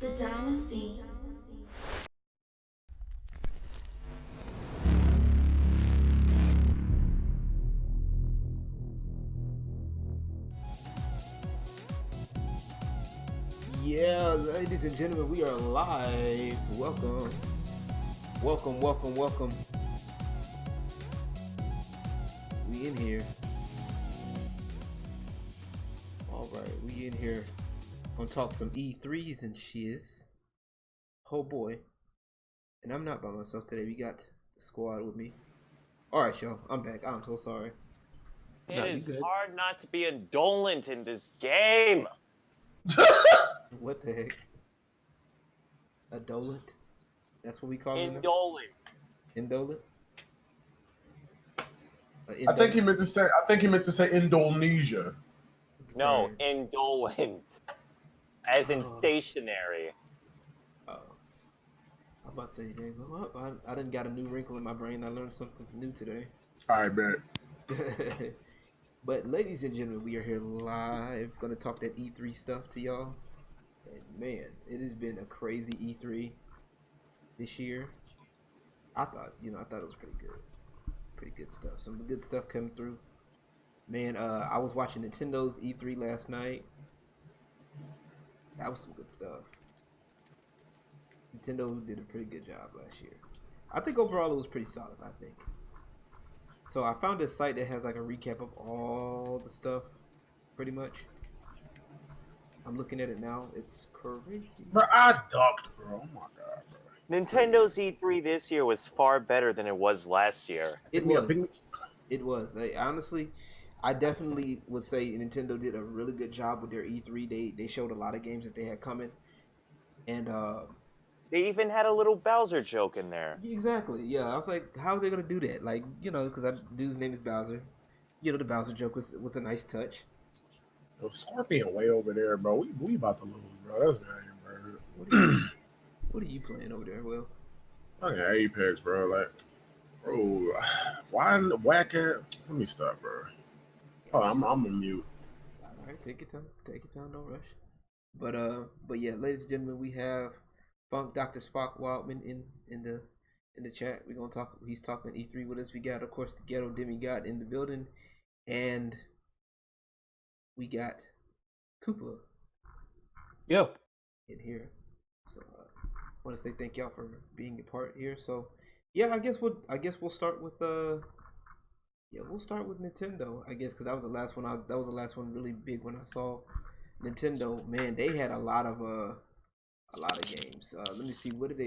The Dynasty. Yeah, ladies and gentlemen, we are live. Welcome. Welcome, welcome, welcome. We in here. Alright, we in here. Gonna talk some E3s and shiz. Oh boy. And I'm not by myself today. We got the squad with me. Alright, y'all. I'm back. I'm so sorry. It Nah, you is good. hard not to be indolent in this game. What the heck? Adolent? That's what we call it now? Indolent. Indolent? I think he meant to say. I think he meant to say Indonesia. No, Right. indolent. As in Oh. stationary. I was about to say, dang, well, I done got a new wrinkle in my brain. I learned something new today. I bet. But ladies and gentlemen, we are here live. Gonna talk that E3 stuff to y'all. And man, it has been a crazy E3 this year. I thought it was pretty good. Pretty good stuff. Some good stuff coming through. Man, I was watching Nintendo's E3 last night. That was some good stuff. Nintendo did a pretty good job last year. I think overall it was pretty solid, I think. So I found this site that has like a recap of all the stuff, pretty much. I'm looking at it now. It's crazy. Bro, I ducked, bro. Oh my god, bro. Nintendo's E3 this year was far better than it was last year. It was. It was. Honestly, I definitely would say Nintendo did a really good job with their E3. They showed a lot of games that they had coming, and They even had a little Bowser joke in there. exactly. Yeah, I was like, how are they gonna do that? Like, because that dude's name is Bowser. The Bowser joke was a nice touch. Yo, Scorpion way over there, bro. We about to lose, bro. That's bad, bro. What are you playing over there, Will? Fucking Apex, bro. Like, bro, why in the whack it? Let me stop, bro. Oh, I'm on mute. All right, take your time. Take your time. Don't rush. But yeah, ladies and gentlemen, we have Funk Dr. Spock Wildman in the chat. We're gonna talk. He's talking E3 with us. We got, of course, the Ghetto Demigod in the building, and we got Koopa. Yep. In here. So I want to say thank y'all for being a part here. So yeah, I guess we'll start with we'll start with Nintendo, I guess, because that was the last one. That was the last one really big when I saw Nintendo. Man, they had a lot of games. Let me see. What did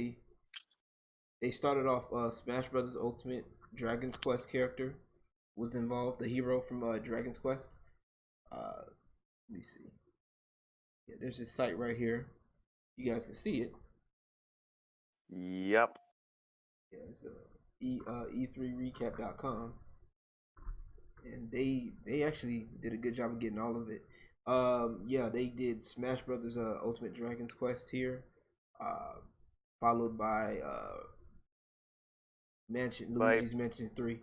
they started off? Smash Brothers Ultimate. Dragon's Quest character was involved. The hero from Dragon's Quest. Let me see. Yeah, there's this site right here. You guys can see it. Yep. Yeah, it's e3recap.com, and they actually did a good job of getting all of it. Yeah, they did Smash Brothers Ultimate Dragon's Quest here, followed by Luigi's Mansion 3.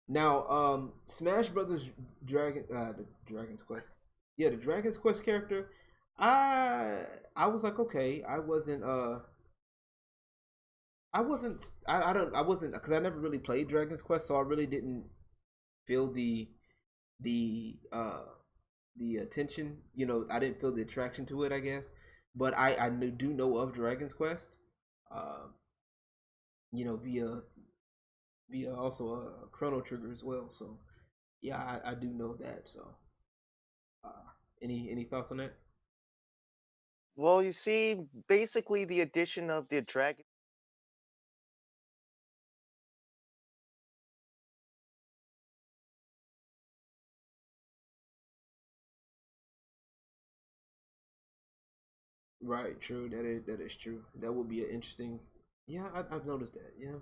Now, Smash Brothers the Dragon's Quest. Yeah, the Dragon's Quest character. I was like, okay, I wasn't because I never really played Dragon's Quest, so I really didn't feel the attention. I didn't feel the attraction to it, I guess. But I do know of Dragon's Quest, via also a Chrono Trigger as well. So yeah, I do know that. So any thoughts on that? Well, you see, basically the addition of the dragon. Right, true. That is true. That would be an interesting. Yeah, I've noticed that. Yeah,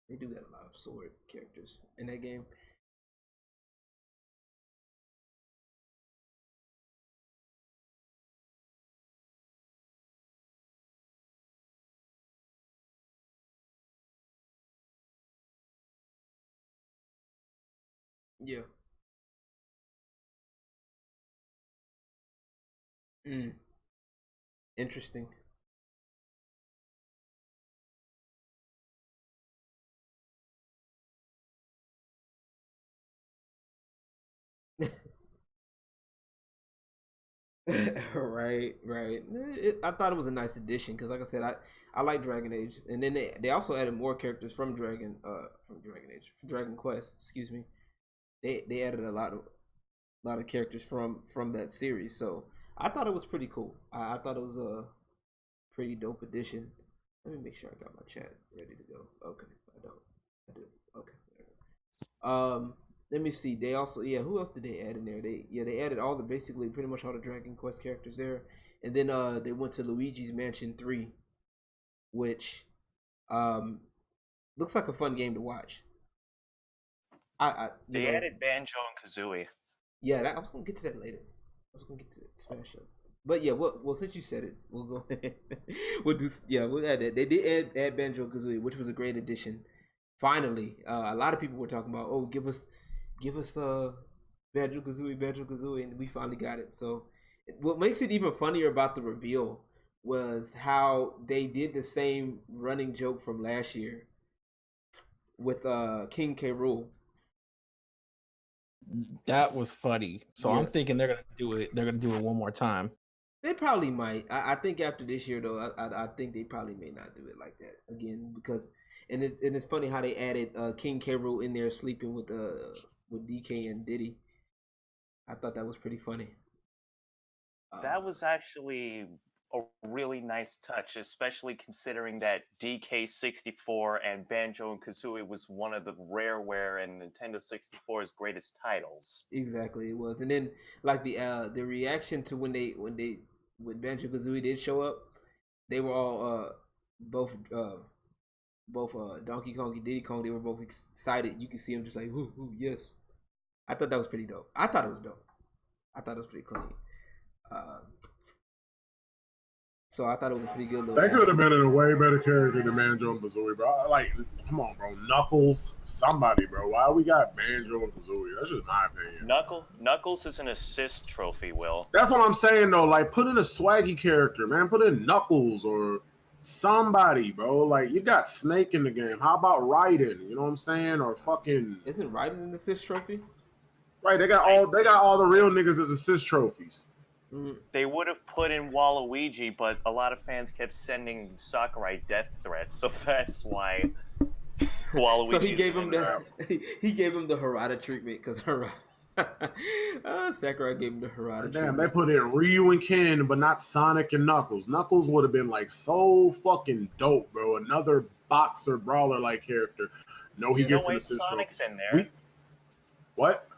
they do that a lot of sword characters in that game. Yeah. Mm. Interesting. Right. I thought it was a nice addition because, like I said, I like Dragon Age, and then they also added more characters from Dragon Age, from Dragon Quest. Excuse me. They added a lot of characters from that series, so I thought it was pretty cool. I thought it was a pretty dope addition. Let me make sure I got my chat ready to go. Okay, I don't. I do. Okay. Let me see. They also, who else did they add in there? They added all the basically pretty much all the Dragon Quest characters there, and then they went to Luigi's Mansion 3, which um looks like a fun game to watch. They added Banjo and Kazooie. Yeah, I was gonna get to that later. I was gonna get to Smash Up. But yeah, well, since you said it, we'll go ahead. We'll add that. They did add Banjo Kazooie, which was a great addition. Finally, a lot of people were talking about, oh, give us Banjo Kazooie, and we finally got it. So, what makes it even funnier about the reveal was how they did the same running joke from last year with King K. Rool. That was funny. So Yeah. I'm thinking they're gonna do it. They're gonna do it one more time. They probably might. I think after this year, though, I think they probably may not do it like that again because, and it's funny how they added King K. Rool in there sleeping with DK and Diddy. I thought that was pretty funny. That was actually a really nice touch, especially considering that DK64 and Banjo and Kazooie was one of the rareware and Nintendo 64's greatest titles. Exactly, it was. And then like the reaction to when Banjo Kazooie did show up, they were all both Donkey Kong and Diddy Kong. They were both excited. You can see them just like, ooh, yes. I thought that was pretty dope. I thought it was dope. I thought it was pretty clean. So I thought it was a pretty good little. They could have been in a way better character than Banjo and Kazooie, bro. Like, come on, bro. Knuckles, somebody, bro. Why we got Banjo and Kazooie? That's just my opinion. Knuckles is an assist trophy, Will. That's what I'm saying, though. Like, put in a swaggy character, man. Put in Knuckles or somebody, bro. Like, you got Snake in the game. How about Raiden? You know what I'm saying? Or fucking. Isn't Raiden an assist trophy? Right, they got all the real niggas as assist trophies. They would have put in Waluigi, but a lot of fans kept sending Sakurai death threats, so that's why Waluigi. So he gave him the Harada treatment because Sakurai gave him the Harada treatment. Damn, they put in Ryu and Ken, but not Sonic and Knuckles. Knuckles would have been like so fucking dope, bro. Another boxer brawler like character. No, he gets an assist Sonic's trophy. in there. What?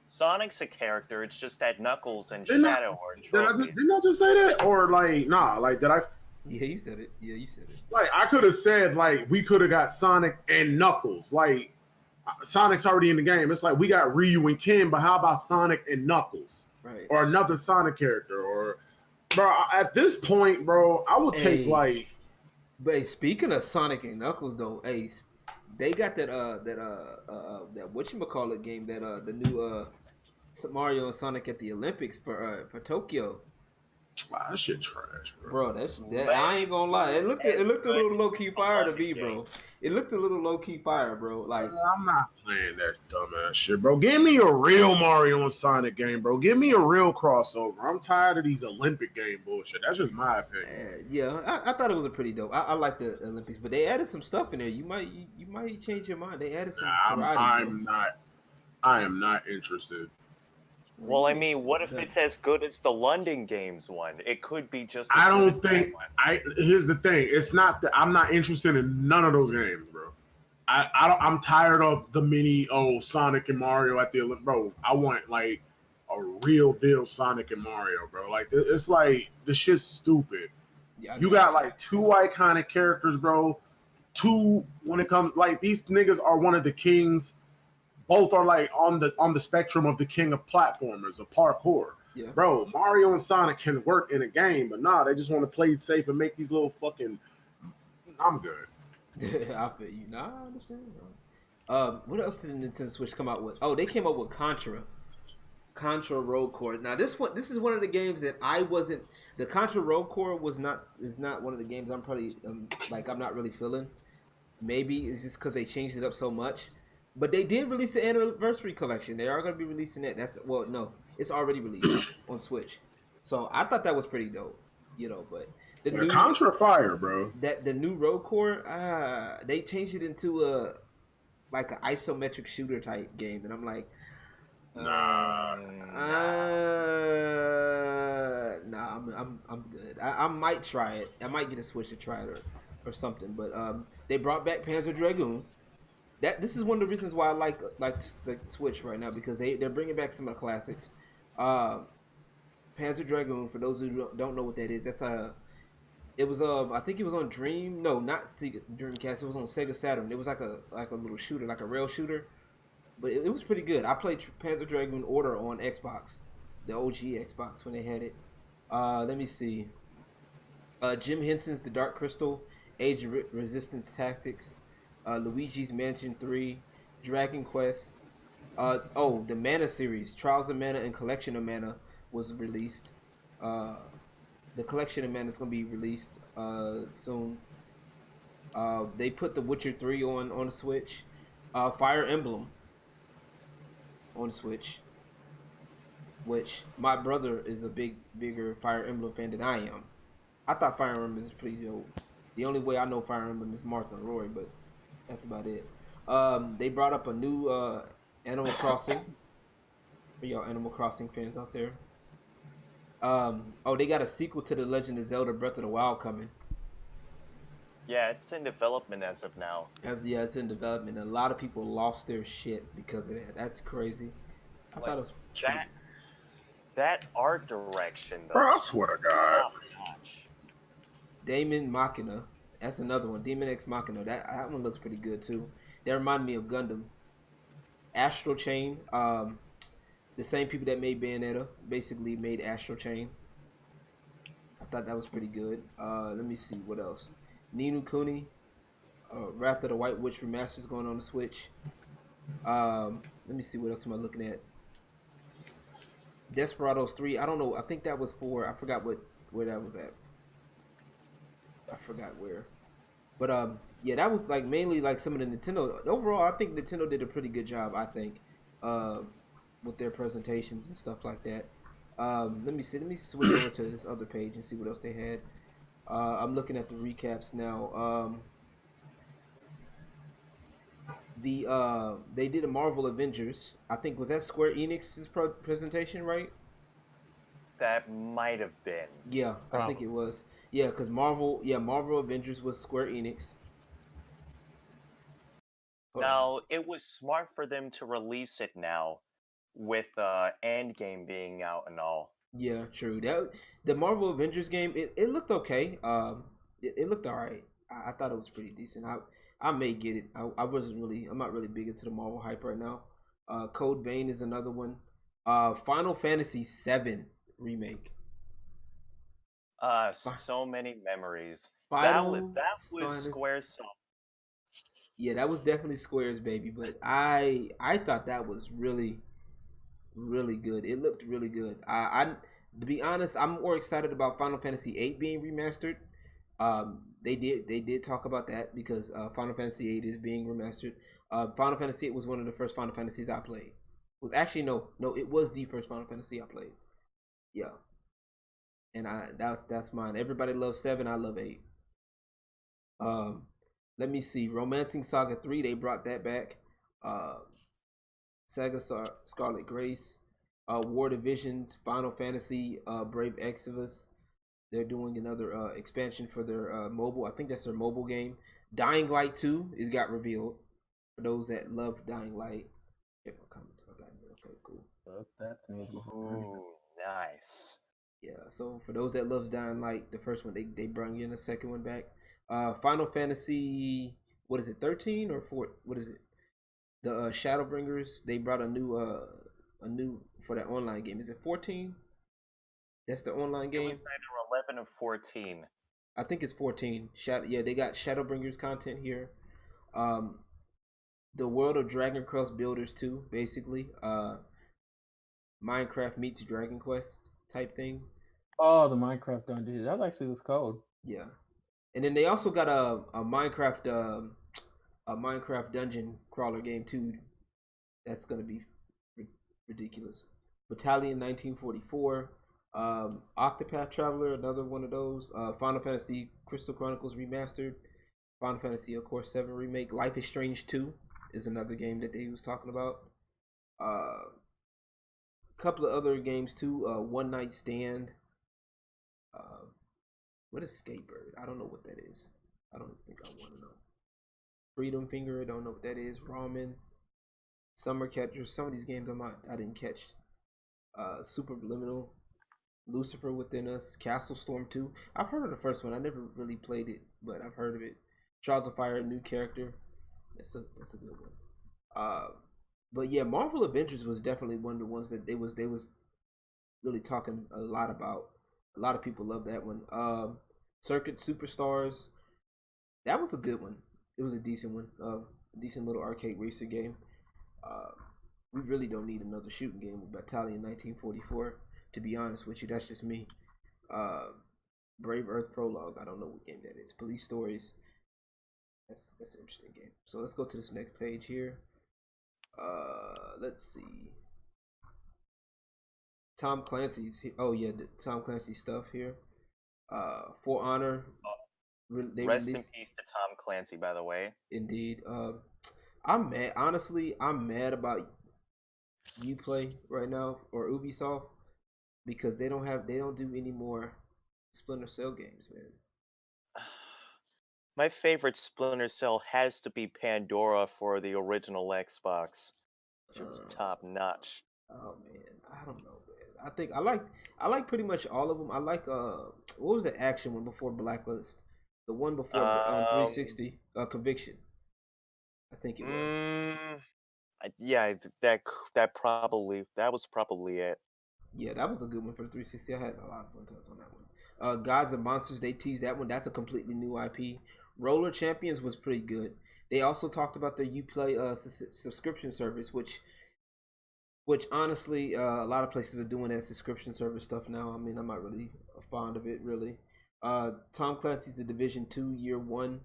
Sonic's a character. It's just that Knuckles and Shadow are trophies. Didn't I just say that? Or like, nah, like did I? Yeah, you said it. Yeah, you said it. Like I could have said like we could have got Sonic and Knuckles. Like Sonic's already in the game. It's like we got Ryu and Ken, but how about Sonic and Knuckles? Right. Or another Sonic character? Or bro, at this point, bro, I will take like. But hey, speaking of Sonic and Knuckles, though, hey, they got that whatchamacallit game that the new Mario and Sonic at the Olympics for Tokyo. Wow, that shit trash, bro. That I ain't gonna lie. It looked a little low key fire to me, bro. It looked a little low key fire, bro. Like I'm not playing that dumbass shit, bro. Give me a real Mario and Sonic game, bro. Give me a real crossover. I'm tired of these Olympic game bullshit. That's just my opinion. Yeah, I thought it was a pretty dope. I like the Olympics, but they added some stuff in there. You might change your mind. They added some karate. I am not interested. Well, I mean, what if it's as good as the London Games one? It could be just. I don't think. Here's the thing. It's not that I'm not interested in none of those games, bro. I'm tired of the mini Sonic and Mario at the Olympics, bro. I want like a real deal Sonic and Mario, bro. Like it's like this shit's stupid. Yeah, you got like two iconic characters, bro. Two when it comes like these niggas are one of the kings. Both are like on the spectrum of the king of platformers, of parkour. Yeah. Bro, Mario and Sonic can work in a game, but nah, they just want to play it safe and make these little fucking. I'm good. I feel you. Nah, I understand. What else did the Nintendo Switch come out with? Oh, they came out with Contra Road Core. Now this is one of the games that I wasn't. The Contra Road Core is not one of the games I'm probably I'm not really feeling. Maybe it's just because they changed it up so much. But they did release the anniversary collection. They are going to be releasing that. No, it's already released on Switch. So I thought that was pretty dope, But the Yeah, new Contra fire, bro. the new Road Core, they changed it into a like an isometric shooter type game, and I'm like, Nah. nah, I'm good. I might try it. I might get a Switch to try it or something. But they brought back Panzer Dragoon. This is one of the reasons why I like the Switch right now, because they're bringing back some of the classics. Uh, Panzer Dragoon. For those who don't know what that is, it was I think it was on Dream. No, not Sega Dreamcast. It was on Sega Saturn. It was like a little shooter, like a rail shooter, but it was pretty good. I played Panzer Dragoon Order on Xbox, the OG Xbox when they had it. Let me see. Jim Henson's The Dark Crystal, Age of Resistance Tactics, Luigi's Mansion 3, Dragon Quest. The Mana series, Trials of Mana and Collection of Mana was released. The Collection of Mana is going to be released soon. They put The Witcher 3 on the Switch. Fire Emblem on the Switch, which my brother is a bigger Fire Emblem fan than I am. I thought Fire Emblem is pretty dope. The only way I know Fire Emblem is Martha and Roy, but that's about it. They brought up a new Animal Crossing for y'all Animal Crossing fans out there. They got a sequel to The Legend of Zelda: Breath of the Wild coming. Yeah, it's in development as of now. It's in development. A lot of people lost their shit because of that. That's crazy. I thought it was that art direction, though. Bro, I swear to God. Daemon Machina. That's another one. Demon X Machina. That one looks pretty good too. That reminded me of Gundam. Astral Chain. The same people that made Bayonetta basically made Astral Chain. I thought that was pretty good. Let me see what else. Ni no Kuni. Wrath of the White Witch Remastered is going on the Switch. Let me see what else am I looking at. Desperados 3. I don't know. I think that was for. I forgot where that was at. I forgot where. But yeah, that was like mainly like some of the Nintendo. Overall, I think Nintendo did a pretty good job. I think with their presentations and stuff like that. Let me see. Let me switch over to this other page and see what else they had. I'm looking at the recaps now. They did a Marvel Avengers. I think was that Square Enix's presentation, right? That might have been. Yeah, I think it was. Yeah, because Marvel Avengers was Square Enix. Now, it was smart for them to release it now with Endgame being out and all. Yeah, true. The Marvel Avengers game, it looked okay. It looked alright. I thought it was pretty decent. I may get it. I'm not really big into the Marvel hype right now. Code Vein is another one. Final Fantasy VII Remake. So many memories. That was Squaresoft. Yeah, that was definitely Square's baby, but I thought that was really, really good. It looked really good. I to be honest, I'm more excited about Final Fantasy VIII being remastered. They did talk about that because Final Fantasy VIII is being remastered. Final Fantasy VIII was one of the first Final Fantasies I played. It was actually no, it was the first Final Fantasy I played. Yeah, and that's mine. Everybody loves 7. I love 8. Let me see. Romancing Saga 3. They brought that back. Saga Scarlet Grace. War Divisions. Final Fantasy. Brave Exvius. They're doing another expansion for their mobile. I think that's their mobile game. Dying Light 2. It got revealed. For those that love Dying Light. Check my comments. Okay, cool. Ooh, nice. Yeah, so for those that loves Dying Light, the first one they brought in the second one back. Final Fantasy, what is it, 13 or 4? What is it? The Shadowbringers. They brought a new for that online game. Is it 14? That's the online game. It was either 11 or 14. I think it's 14. They got Shadowbringers content here. The World of Dragon Quest Builders 2, basically. Minecraft meets Dragon Quest type thing. Oh, the Minecraft dungeon. That actually was cool. Yeah. And then they also got a Minecraft dungeon crawler game too. That's gonna be ridiculous. Battalion 1944. Octopath Traveler, another one of those. Final Fantasy Crystal Chronicles Remastered. Final Fantasy, of course, 7 Remake. Life is Strange 2 is another game that they was talking about. A couple of other games too. One Night Stand. What is Skatebird? I don't know what that is. I don't think I want to know. Freedom Finger. I don't know what that is. Ramen. Summer Catcher. Some of these games I didn't catch. Superliminal. Lucifer Within Us. Castle Storm 2. I've heard of the first one. I never really played it, but I've heard of it. Trials of Fire, new character. That's a good one. But yeah, Marvel Avengers was definitely one of the ones that they was really talking a lot about. A lot of people love that one. Circuit Superstars. That was a good one. It was a decent one. Decent little arcade racer game. We really don't need another shooting game with Battalion 1944. To be honest with you, that's just me. Brave Earth Prologue. I don't know what game that is. Police Stories. That's an interesting game. So let's go to this next page here. Let's see. Tom Clancy's. Oh yeah, the Tom Clancy stuff here. For Honor. Rest in peace to Tom Clancy, by the way. Indeed. I'm mad. Honestly, I'm mad about Uplay right now or Ubisoft because they don't do any more Splinter Cell games, man. My favorite Splinter Cell has to be Pandora for the original Xbox. It was top notch. Oh man, I don't know, man. I think I like pretty much all of them. I like what was the action one before Blacklist? The one before 360 Conviction. I think it was. Yeah, that was probably it. Yeah, that was a good one for the 360. I had a lot of fun times on that one. Gods and Monsters, they teased that one. That's a completely new IP. Roller Champions was pretty good. They also talked about their Uplay subscription service, which honestly, a lot of places are doing that subscription service stuff now. I mean, I'm not really fond of it, really. Tom Clancy's The Division 2 Year 1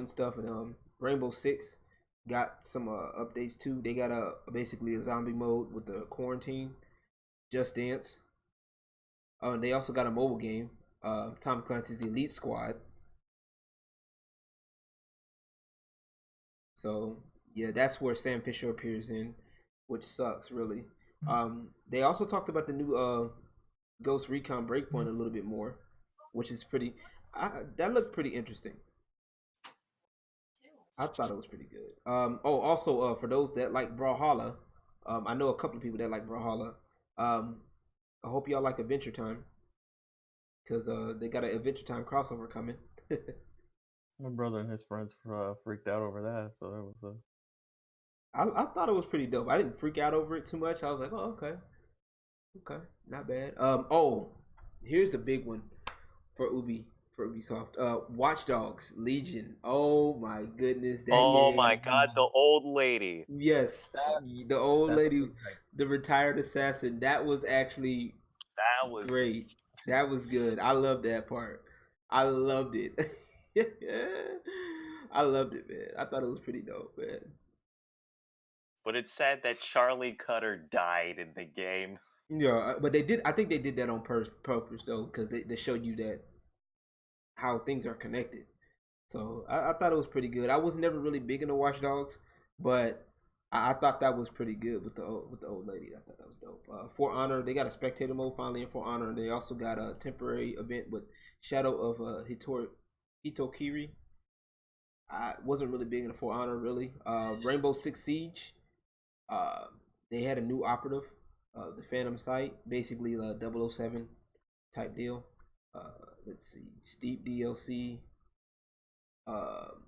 stuff, and Rainbow Six got some updates too. They got basically a zombie mode with the quarantine, Just Dance. And they also got a mobile game, Tom Clancy's Elite Squad. So yeah, that's where Sam Fisher appears in, which sucks really. They also talked about the new Ghost Recon Breakpoint a little bit more, which is pretty. That looked pretty interesting. I thought it was pretty good. Also, for those that like Brawlhalla, I know a couple of people that like Brawlhalla. I hope y'all like Adventure Time, because they got an Adventure Time crossover coming. My brother and his friends freaked out over that, so that was I thought it was pretty dope. I didn't freak out over it too much. I was like, oh, okay, not bad. Here's a big one for Ubisoft. Watch Dogs Legion. Oh my goodness, that Oh game. my god, the old lady. Yes, the old lady, the retired assassin. That was actually great. That was good. I loved that part. I loved it. I loved it, man. I thought it was pretty dope, man. But it's sad that Charlie Cutter died in the game. Yeah, but they did. I think they did that on purpose though, because they showed you that how things are connected. So I thought it was pretty good. I was never really big into Watch Dogs, but I thought that was pretty good with the old lady. I thought that was dope. For Honor, they got a spectator mode finally in For Honor, and they also got a temporary event with Shadow of Hitokiri. I wasn't really big into For Honor really. Rainbow Six Siege. They had a new operative, the Phantom Sight, basically a 007 type deal. Let's see, Steep DLC.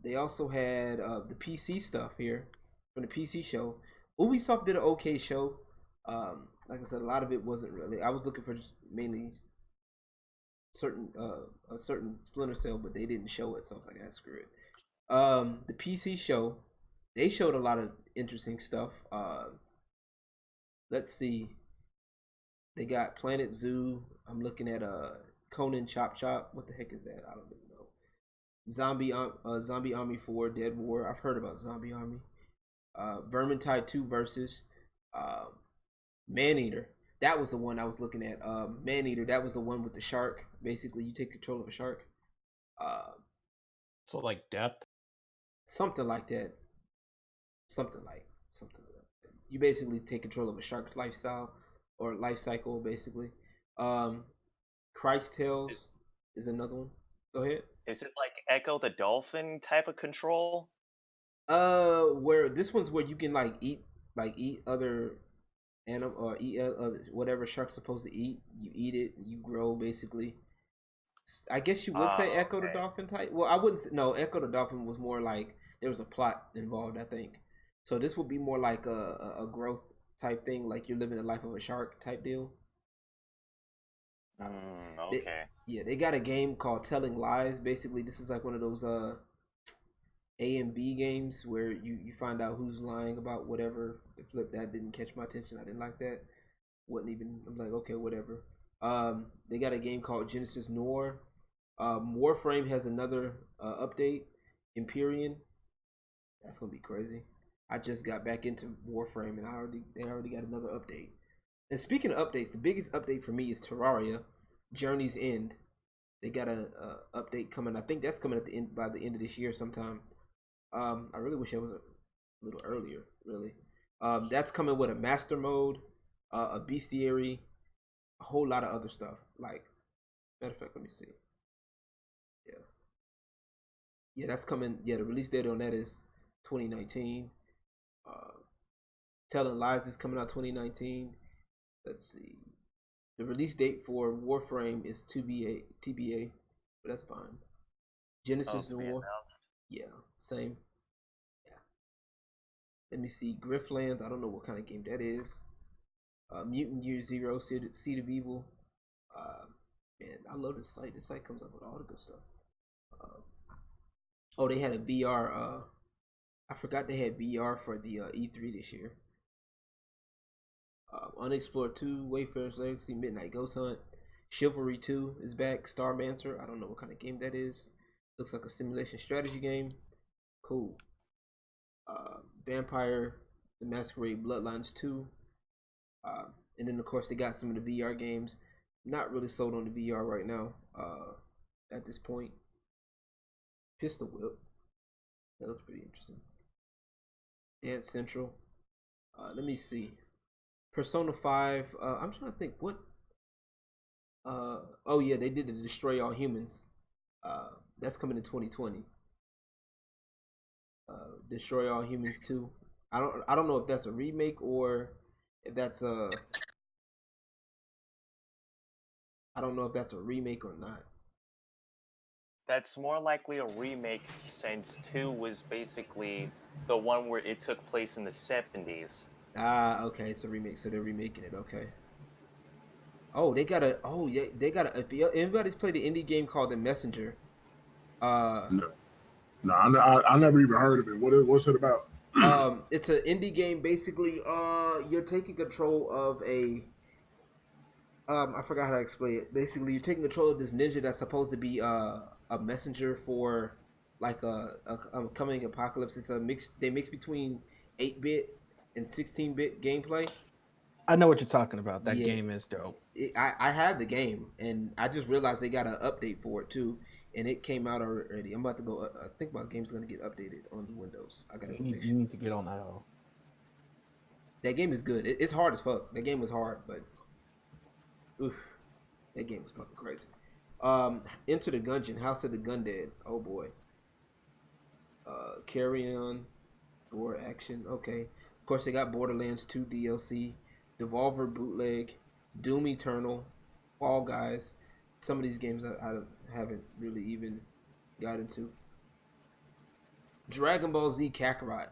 They also had the PC stuff here from the PC show. Ubisoft did an okay show. Like I said, a lot of it wasn't really. I was looking for just mainly a certain Splinter Cell, but they didn't show it, so I was like, ah, screw it. The PC show, they showed a lot of interesting stuff. Let's see. They got Planet Zoo. I'm looking at Conan Chop Chop. What the heck is that? I don't even know. Zombie Army 4 Dead War. I've heard about Zombie Army. Vermintide 2 versus Maneater. That was the one I was looking at. Man Eater. That was the one with the shark. Basically, you take control of a shark. So like depth. Something like that. Something like that. You basically take control of a shark's lifestyle or life cycle, basically. Christ Tales is another one. Go ahead. Is it like Echo the Dolphin type of control? Where this one's where you can eat other animal or eat whatever shark's supposed to eat. You eat it, you grow basically. I guess you would say Echo the Dolphin type. Well, I wouldn't say, no. Echo the Dolphin was more like there was a plot involved, I think. So this would be more like a growth type thing, like you're living the life of a shark type deal. Okay. They got a game called Telling Lies. Basically, this is like one of those A and B games where you find out who's lying about whatever. The flip that didn't catch my attention. I didn't like that. I'm like, okay, whatever. They got a game called Genesis Noir. Warframe has another update, Empyrean. That's gonna be crazy. I just got back into Warframe and they already got another update. And speaking of updates, the biggest update for me is Terraria, Journey's End. They got a update coming. I think that's coming by the end of this year sometime. I really wish it was a little earlier. Really, that's coming with a master mode, a bestiary, a whole lot of other stuff. Like, matter of fact, let me see. Yeah, that's coming. Yeah, the release date on that is 2019. Telling Lies is coming out 2019. Let's see. The release date for Warframe is TBA, but that's fine. Genesis Noir. Yeah, same. Yeah. Let me see. Griftlands. I don't know what kind of game that is. Mutant Year Zero, Seed of Evil. Man, I love this site. This site comes up with all the good stuff. They had a VR. I forgot they had VR for the E3 this year. Unexplored 2, Wayfarer's Legacy, Midnight Ghost Hunt, Chivalry 2 is back, Starmancer. I don't know what kind of game that is. Looks like a simulation strategy game. Cool. Vampire the Masquerade Bloodlines 2. And then of course they got some of the VR games. Not really sold on the VR right now. At this point. Pistol Whip. That looks pretty interesting. Dance Central. Let me see. Persona 5. I'm trying to think what. Oh yeah, they did the Destroy All Humans. That's coming in 2020. Destroy All Humans 2. I don't know if that's a remake or if that's a. I don't know if that's a remake or not. That's more likely a remake since 2 was basically the one where it took place in the 70s. Okay, it's a remake, so they're remaking it. Okay. Oh, they got a. Oh yeah, they got a. If anybody's played the indie game called The Messenger. No, I never even heard of it. What's it about? It's an indie game. Basically, you're taking control of a. I forgot how to explain it. Basically, you're taking control of this ninja that's supposed to be a messenger for like a coming apocalypse. It's a mix. They mix between 8-bit and 16-bit gameplay. I know what you're talking about. That game is dope. I have the game, and I just realized they got an update for it too, and it came out already. I'm about to go. I think my game's gonna get updated on the Windows. I gotta. You need to get on that. That game is good. It's hard as fuck. That game was hard, but oof, that game was fucking crazy. Enter the Gungeon, House of the Gundead. Oh boy. Carry On, War Action. Okay. Of course, they got Borderlands 2 DLC, Devolver Bootleg, Doom Eternal, Fall Guys. Some of these games I haven't really even got into. Dragon Ball Z Kakarot.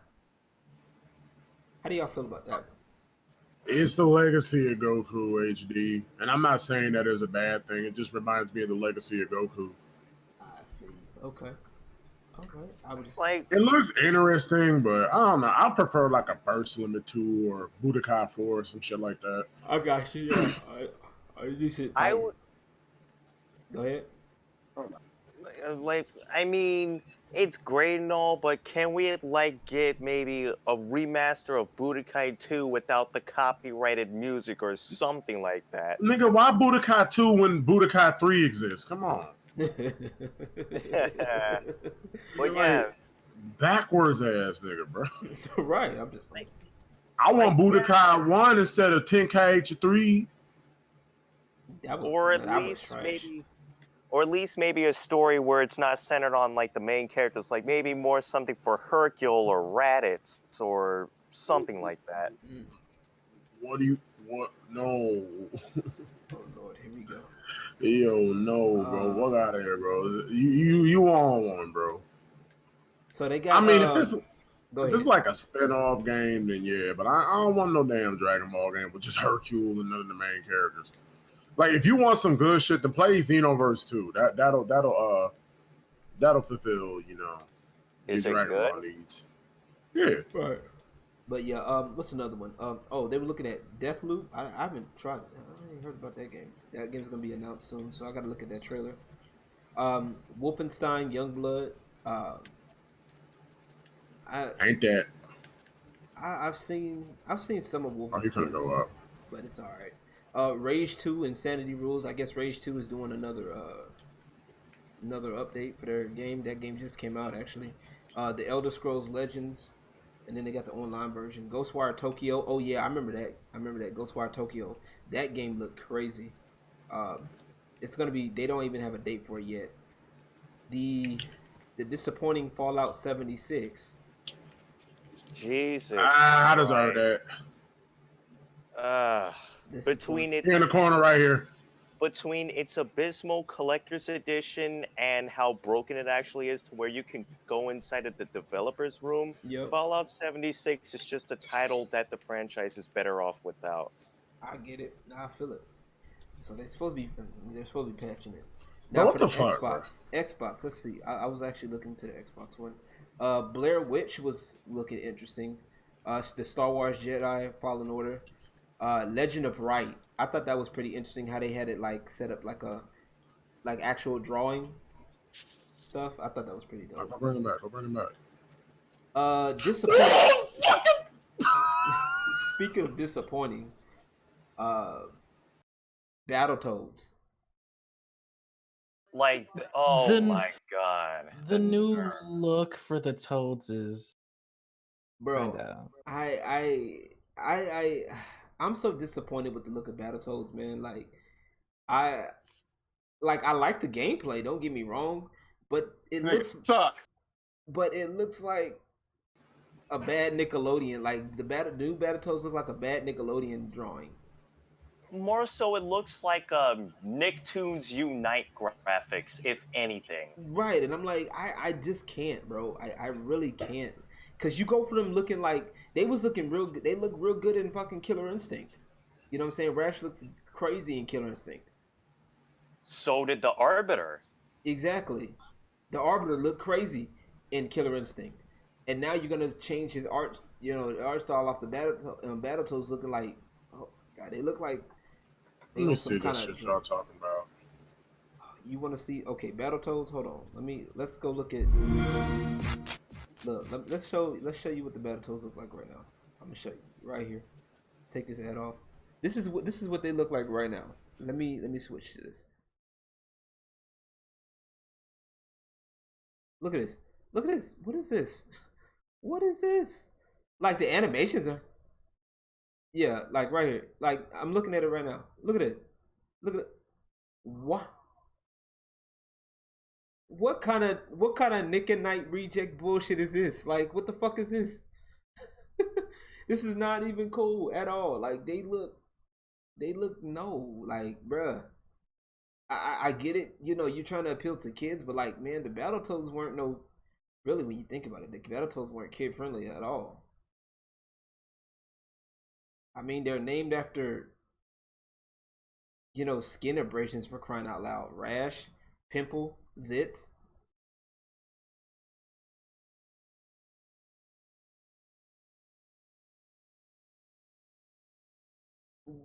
How do y'all feel about that? It's the legacy of Goku HD, and I'm not saying that is a bad thing. It just reminds me of the legacy of Goku. I feel you. Okay. I would just it looks interesting, but I don't know. I prefer like a Burst Limit 2 or Budokai 4 or some shit like that. I got you. Yeah. I would. Go ahead. I mean, it's great and all, but can we like get maybe a remaster of Budokai 2 without the copyrighted music or something like that? Nigga, why Budokai 2 when Budokai 3 exists? Come on. But You're yeah, like backwards ass nigga, bro. Right. I'm just like, I want Budokai 1 instead of Tenkaichi 3. or at that was least trash. maybe, or at least maybe a story where it's not centered on like the main characters, like maybe more something for Hercule or Raditz or something like that. What? No. Oh Lord, here we go. Yo, no, bro. What out of here, bro? You on one, bro. So they got. I mean, if it's like a spin-off game, then yeah. But I don't want no damn Dragon Ball game with just Hercule and none of the main characters. Like, if you want some good shit, then play Xenoverse 2. That'll fulfill, you know, Is your it Dragon good? Ball needs. Yeah. Right. But yeah, what's another one? Oh, they were looking at Deathloop. I haven't tried it. I ain't heard about that game. That game's gonna be announced soon, so I gotta look at that trailer. Wolfenstein Youngblood. Ain't that? I've seen some of Wolfenstein. Oh, he's gonna go up. But it's all right. Rage 2 Insanity Rules. I guess Rage 2 is doing another update for their game. That game just came out actually. The Elder Scrolls Legends, and then they got the online version. Ghostwire Tokyo. Oh yeah, I remember that. Ghostwire Tokyo. That game looked crazy. It's gonna be. They don't even have a date for it yet. The disappointing Fallout 76. Jesus. I deserve that. Between its in the corner right here. Between its abysmal collector's edition and how broken it actually is to where you can go inside of the developer's room, Fallout 76 is just a title that the franchise is better off without. I get it. I feel it. So they're supposed to be patching it. Now Now for the the fuck, Xbox. Let's see. I was actually looking to the Xbox one. Blair Witch was looking interesting. The Star Wars Jedi Fallen Order. Legend of Right. I thought that was pretty interesting how they had it like set up like actual drawing stuff. I thought that was pretty dope. I'll bring him back. Disappointing. Speaking of disappointing, Battletoads. Like, oh my god. The new look for the Toads is, bro. I'm so disappointed with the look of Battletoads, man. I like the gameplay. Don't get me wrong, but it sucks. But it looks like a bad Nickelodeon. Like the new Battletoads look like a bad Nickelodeon drawing. More so, it looks like Nicktoons Unite graphics, if anything. Right, and I'm like, I just can't, bro. I really can't. Cause you go for them looking like they was looking real good. They look real good in fucking Killer Instinct. You know what I'm saying? Rash looks crazy in Killer Instinct. So did the Arbiter. Exactly. The Arbiter looked crazy in Killer Instinct. And now you're gonna change his art, the art style off the Battletoads looking like, oh god, they look like. Let me see this shit y'all talking about. You want to see? Okay, Battletoads. Hold on. Let's go look at. Look, let's show you what the Battletoads look like right now. I'm gonna show you right here. Take this ad off. This is what they look like right now. Let me switch to this. Look at this. Look at this. What is this? What is this? Like the animations are. Yeah, like right here. Like I'm looking at it right now. Look at it. Look at it. What? What kind of Nick and Knight reject bullshit is this? Like, what the fuck is this? This is not even cool at all. Like, they look no, like, bruh. I get it. You're trying to appeal to kids, but like, man, the Battletoads weren't really, when you think about it, the Battletoads weren't kid friendly at all. I mean, they're named after, skin abrasions, for crying out loud. Rash, pimple, zits.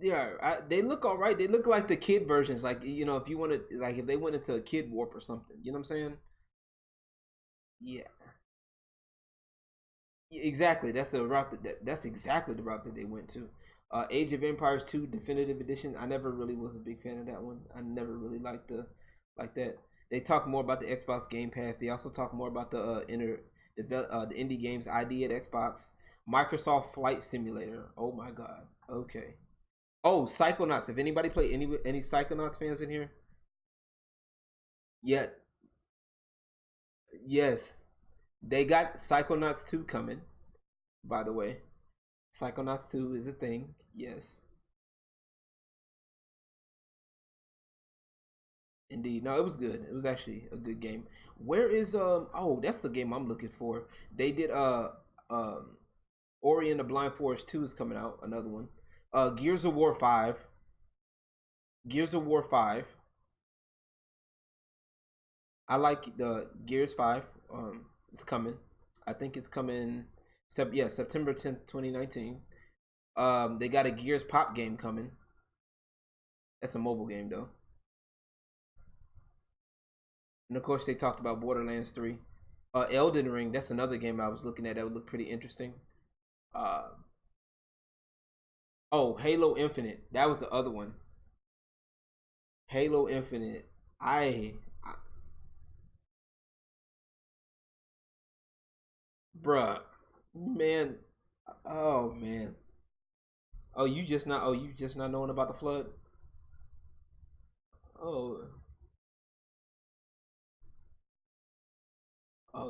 Yeah, they look all right. They look like the kid versions. Like, if you want to, like, if they went into a kid warp or something. You know what I'm saying? Yeah. Exactly. That's the route that's exactly the route that they went to. Age of Empires 2 Definitive Edition. I never really was a big fan of that one. I never really liked like that. They talk more about the Xbox Game Pass. They also talk more about the indie games ID at Xbox. Microsoft Flight Simulator. Oh my god. Okay. Oh, Psychonauts. If anybody play any Psychonauts fans in here? Yeah. Yes. They got Psychonauts 2 coming, by the way. Psychonauts 2 is a thing. Yes. Indeed. No, it was good. It was actually a good game. Where is oh, that's the game I'm looking for. They did um Ori and the Blind Forest 2 is coming out, another one. Gears of War 5. Gears of War 5. I like the Gears 5. It's coming. I think it's coming September 10th, 2019. They got a Gears Pop game coming. That's a mobile game though. And of course they talked about Borderlands 3. Elden Ring, that's another game I was looking at that would look pretty interesting. Oh, Halo Infinite. That was the other one. Halo Infinite. Bruh. Man. Oh man. You just not knowing about the flood? Oh.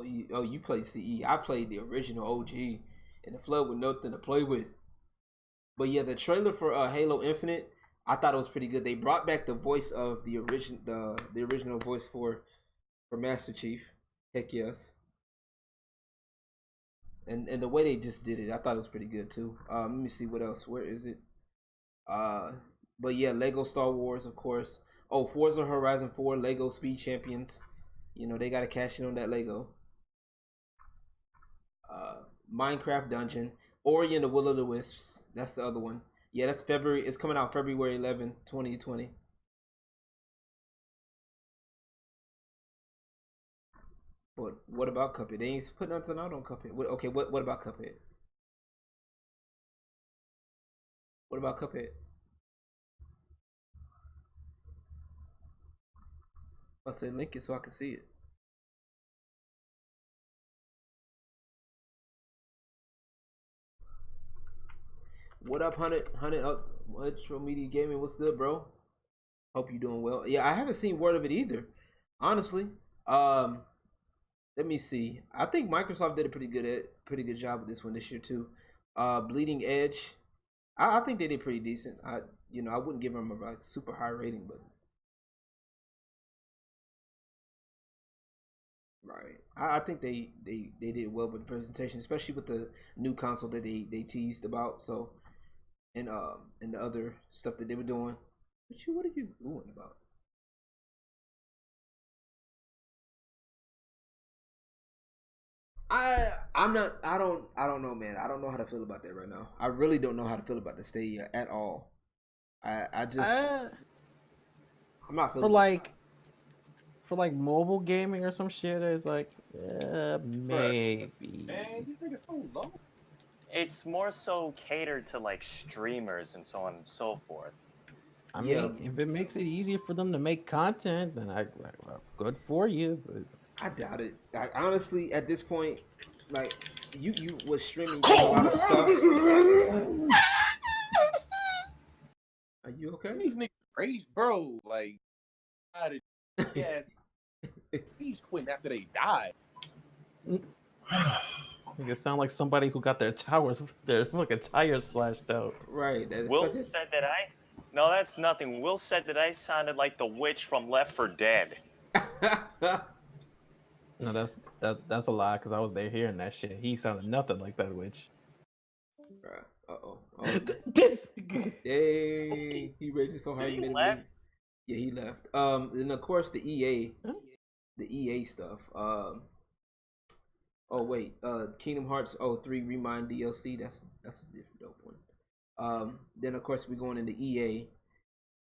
You play CE. I played the original OG, and the flood with nothing to play with. But yeah, the trailer for Halo Infinite, I thought it was pretty good. They brought back the voice of the original voice for Master Chief. Heck yes. And the way they just did it, I thought it was pretty good too. Let me see what else. Where is it? But yeah, Lego Star Wars, of course. Oh, Forza Horizon 4, Lego Speed Champions. You know, they gotta cash in on that Lego. Minecraft Dungeon, Ori and the Will of the Wisps. That's the other one. Yeah, that's February. It's coming out February 11, 2020. But what about Cuphead? They ain't put nothing out on Cuphead. What about Cuphead? What about Cuphead? I say link it so I can see it. What up, Hunted Ultra Media Gaming? What's good, bro? Hope you doing well. Yeah, I haven't seen word of it either, honestly. Let me see. I think Microsoft did a pretty good job with this one this year too. Bleeding Edge, I think they did pretty decent. I wouldn't give them a like super high rating, but right. I think they did well with the presentation, especially with the new console that they teased about. So and the other stuff that they were doing. What are you doing about? I'm not. I don't know, man. I don't know how to feel about that right now. I really don't know how to feel about the Stadia at all. I just I'm not feeling for like mobile gaming or some shit. It's like maybe. Man, these niggas so low. It's more so catered to like streamers and so on and so forth. I mean, if it makes it easier for them to make content, then well, good for you. But I doubt it. Honestly, at this point, like you was streaming a lot of stuff. Are you okay? These niggas crazy, bro. Like, how did yes, he's quitting after they died. It sound like somebody who got their fucking tires slashed out. Right. Will said that No, that's nothing. Will said that I sounded like the witch from Left 4 Dead. No, that's a lie because I was there hearing that shit. He sounded nothing like that witch. Oh. This. Dang, he rated so hard. Did he left? Yeah, he left. And of course the EA stuff. Oh wait, Kingdom Hearts 3 Remind DLC. That's a different dope one. Then of course we're going into EA.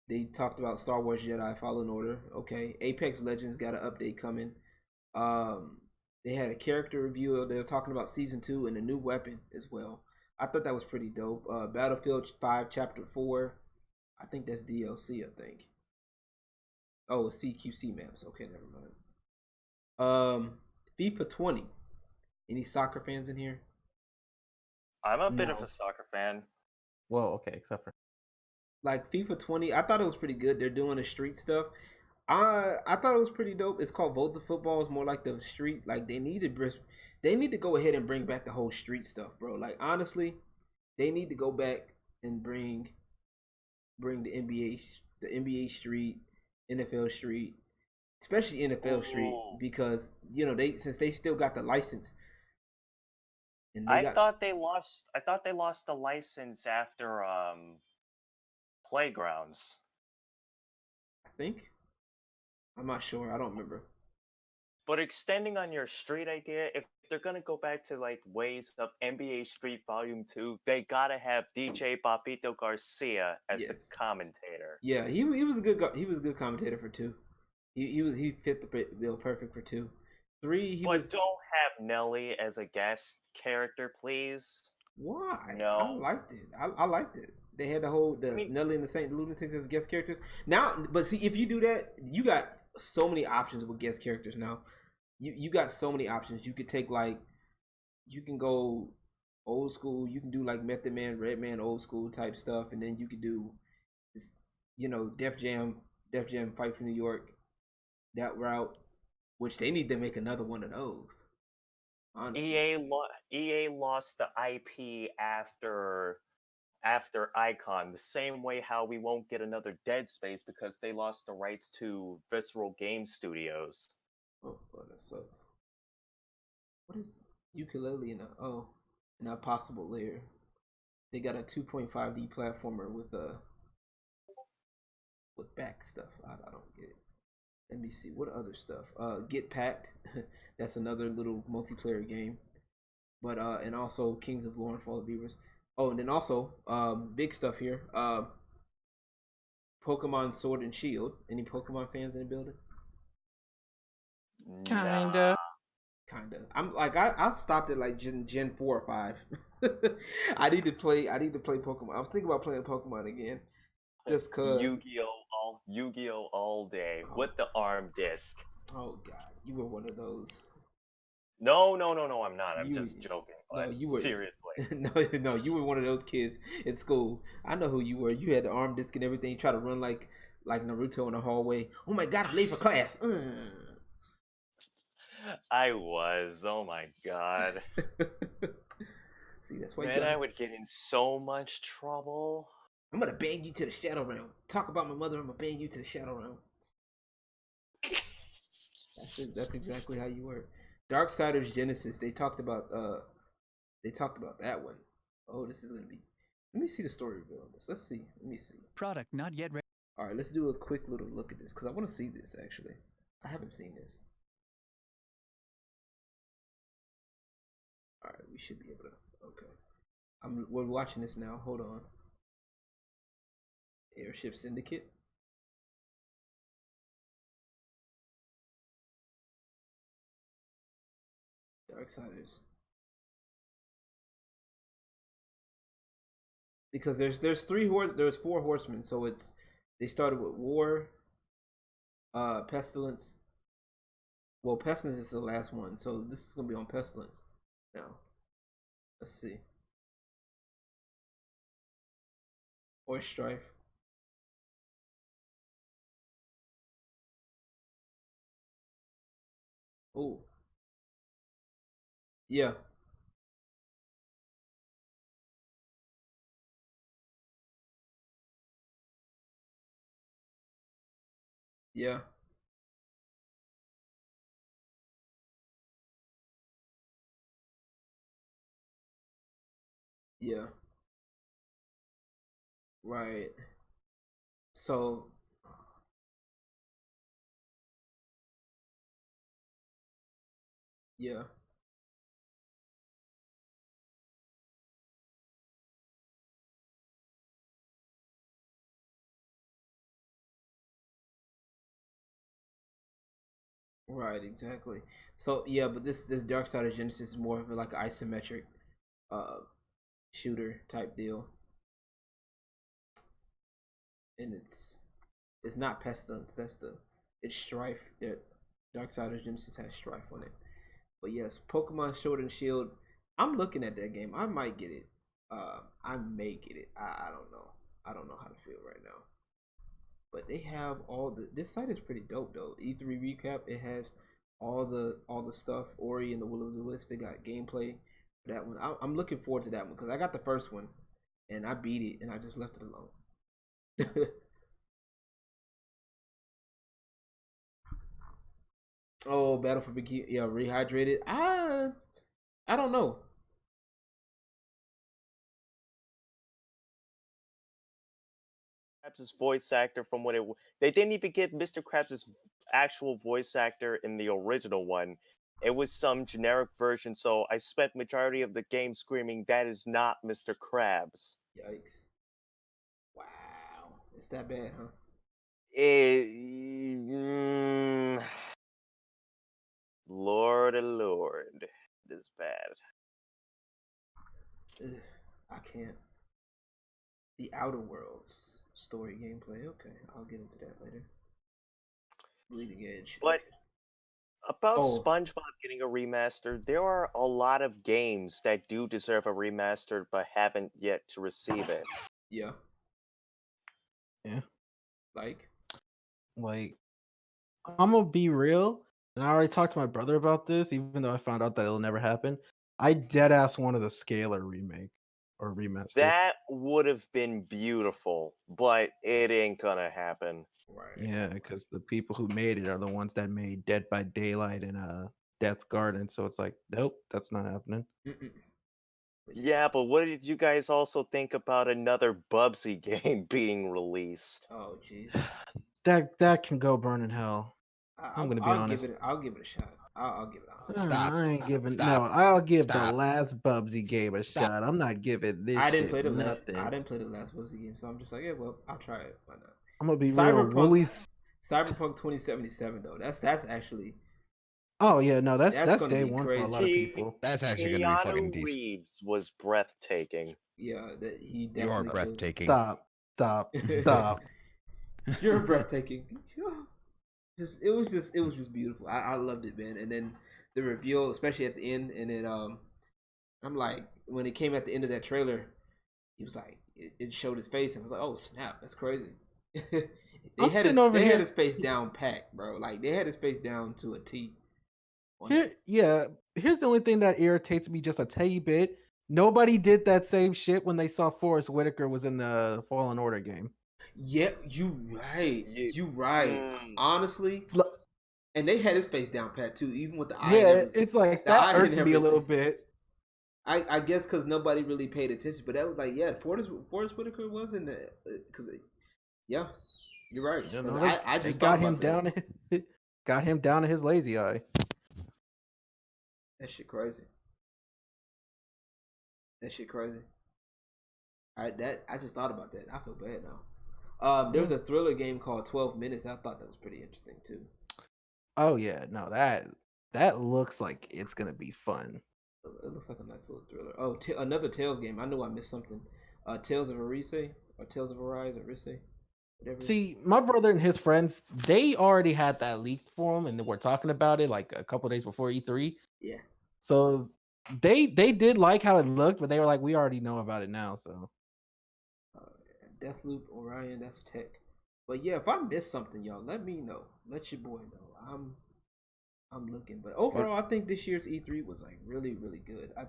They talked about Star Wars Jedi Fallen Order. Okay, Apex Legends got an update coming. They had a character review. They were talking about season 2 and a new weapon as well. I thought that was pretty dope. Battlefield 5 Chapter 4. I think that's DLC. I think. Oh, CQC maps. Okay, never mind. FIFA 20. Any soccer fans in here? I'm a bit No. of a soccer fan. Well, okay, except for Like FIFA 20, I thought it was pretty good. They're doing the street stuff. I thought it was pretty dope. It's called Volta Football. It's more like the street. Like they need to go ahead and bring back the whole street stuff, bro. Like honestly, they need to go back and bring the NBA street, NFL street, especially NFL street, because since they still got the license. And I thought they lost the license after Playgrounds. I think. I'm not sure. I don't remember. But extending on your street idea, if they're gonna go back to like ways of NBA Street Volume 2, they gotta have DJ Papito Garcia as the commentator. Yeah, he was a good he was a good commentator for 2. He fit the bill perfect for 2. 3 don't have Nelly as a guest character, please. Why? No, I liked it. I liked it. They had Nelly and the Saint Lunatics as guest characters. Now, but see, if you do that, you got so many options with guest characters now. You got so many options. You could take you can go old school. You can do like Method Man, Redman, old school type stuff, and then you could do this, Def Jam Fight for New York, that route. Which they need to make another one of those. Honestly. EA lost the IP after Icon, the same way how we won't get another Dead Space because they lost the rights to Visceral Game Studios. Oh, that sucks. What is Ukulele in a possible layer? They got a 2.5D platformer with back stuff. I don't get it. Let me see what other stuff. Get Packed. That's another little multiplayer game. But and also Kings of Lore and Fall of Beavers. Oh, and then also big stuff here. Pokemon Sword and Shield. Any Pokemon fans in the building? kinda. I'm like I stopped at like Gen 4 or 5. I need to play Pokemon. I was thinking about playing Pokemon again. Just cause Yu-Gi-Oh all day with the ARM disc. Oh god, you were one of those. No, I'm not. I'm just joking. But you were seriously. no, you were one of those kids in school. I know who you were. You had the ARM disc and everything. You try to run like Naruto in the hallway. Oh my god, I'm late for class. I was. Oh my god. See, that's why I would get in so much trouble. I'm gonna ban you to the Shadow Realm. Talk about my mother. I'm gonna ban you to the Shadow Realm. That's exactly how you were. Darksiders Genesis. They talked about that one. Oh, this is gonna be. Let me see the story reveal on this. Let's see. Let me see. Product not yet ready. All right, let's do a quick little look at this because I want to see this actually. I haven't seen this. All right, we should be able to. Okay, we're watching this now. Hold on. Airship Syndicate. Darksiders. Because there's there's 4 horsemen, so they started with War, Pestilence. Well, Pestilence is the last one, so this is gonna be on Pestilence. Now, let's see. Or Strife. Oh. Yeah. Yeah. Yeah. Right. So yeah. Right, exactly. So yeah, but this Dark Side of Genesis is more of like an isometric uh shooter type deal, and it's not pestilence. It's strife. That Dark Side of Genesis has strife on it. But yes, Pokemon Sword and Shield. I'm looking at that game. I might get it. I may get it. I don't know. I don't know how to feel right now. But they have all the. This site is pretty dope though. E3 recap. It has all the stuff. Ori and the Will of the Wisp. They got gameplay for that one. I'm looking forward to that one because I got the first one and I beat it and I just left it alone. Oh, Battle for Bikini. Yeah, rehydrated. I don't know. Krabs' voice actor from what they didn't even get Mr. Krabs' actual voice actor in the original one. It was some generic version, so I spent majority of the game screaming, "That is not Mr. Krabs." Yikes! Wow, it's that bad, huh? It, mm, Lord, Lord, it is bad. Ugh, I can't. The Outer Worlds story gameplay. Okay, I'll get into that later. Bleeding Edge. But Okay. about Oh, SpongeBob getting a remaster, there are a lot of games that do deserve a remaster but haven't yet to receive it. yeah. Yeah. Like, Like, I'm gonna be real, and I already talked to my brother about this, even though I found out that it'll never happen. I dead ass wanted a Scalar remake or remaster. That would have been beautiful, but it ain't gonna happen. right. Yeah, because the people who made it are the ones that made Dead by Daylight and Death Garden. So it's like, nope, that's not happening. Mm-mm. Yeah, but what did you guys also think about another Bubsy game being released? Oh, jeez. That can go burn in hell. I'm gonna be I'll honest. give it. I'll give it a shot. I'll give it a honest. Stop. I ain't giving Stop. no. I'll give the Stop. last Bubsy game a Stop. shot. I'm not giving this I didn't shit play the last. nothing. I didn't play the last Boozy game, so I'm just like, yeah, well, I'll try it. Why not? I'm gonna be real. Cyberpunk 2077 though. That's actually Oh yeah, no, that's gonna day be one for a lot of crazy. people. That's actually gonna be fucking Keanu decent. Reeves was breathtaking. Yeah, that he You are definitely breathtaking. Stop. You're breathtaking. It was just beautiful. I loved it, man. And then the reveal, especially at the end, and then I'm like, when it came at the end of that trailer, he was like, it showed his face, and I was like, oh snap, that's crazy. they had his face down pat, bro. Like they had his face down to a T. Here's the only thing that irritates me just a tiny bit. Nobody did that same shit when they saw Forrest Whitaker was in the Fallen Order game. Yeah, you right. Honestly, and they had his face down pat too, even with the eye. Yeah, it's like that irked me a little bit. I guess because nobody really paid attention, but that was like, yeah, Forrest Whitaker was in the because yeah, you're right. You know, I just got him down. Got him down to his lazy eye. That shit crazy. I just thought about that. I feel bad now. There was a thriller game called 12 Minutes. I thought that was pretty interesting too. Oh yeah, no, that looks like it's gonna be fun. It looks like a nice little thriller. Oh, another Tales game. I knew I missed something. Tales of Arise or Tales of Arise or Arise. Whatever. See, my brother and his friends, they already had that leaked for them, and we're talking about it like a couple days before E3. Yeah. So they did like how it looked, but they were like, we already know about it now. So Deathloop, Orion, that's tech. But yeah, if I missed something, y'all, let me know. Let your boy know. I'm looking, but overall, I think this year's E3 was like really, really good. A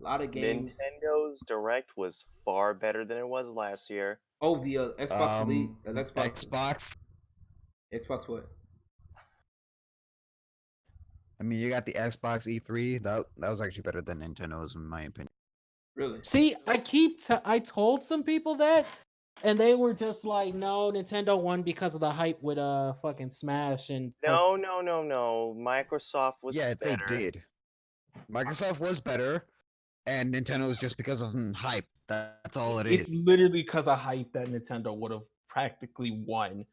lot of games. Nintendo's Direct was far better than it was last year. Oh, the Xbox Elite, Xbox. Xbox what? I mean, you got the Xbox E3. That was actually better than Nintendo's, in my opinion. Really? See, I told some people that, and they were just like, "No, Nintendo won because of the hype with fucking Smash and." No. Microsoft was better. They did. Microsoft was better, and Nintendo was just because of hype. That's all it is. It's literally because of hype that Nintendo would have practically won.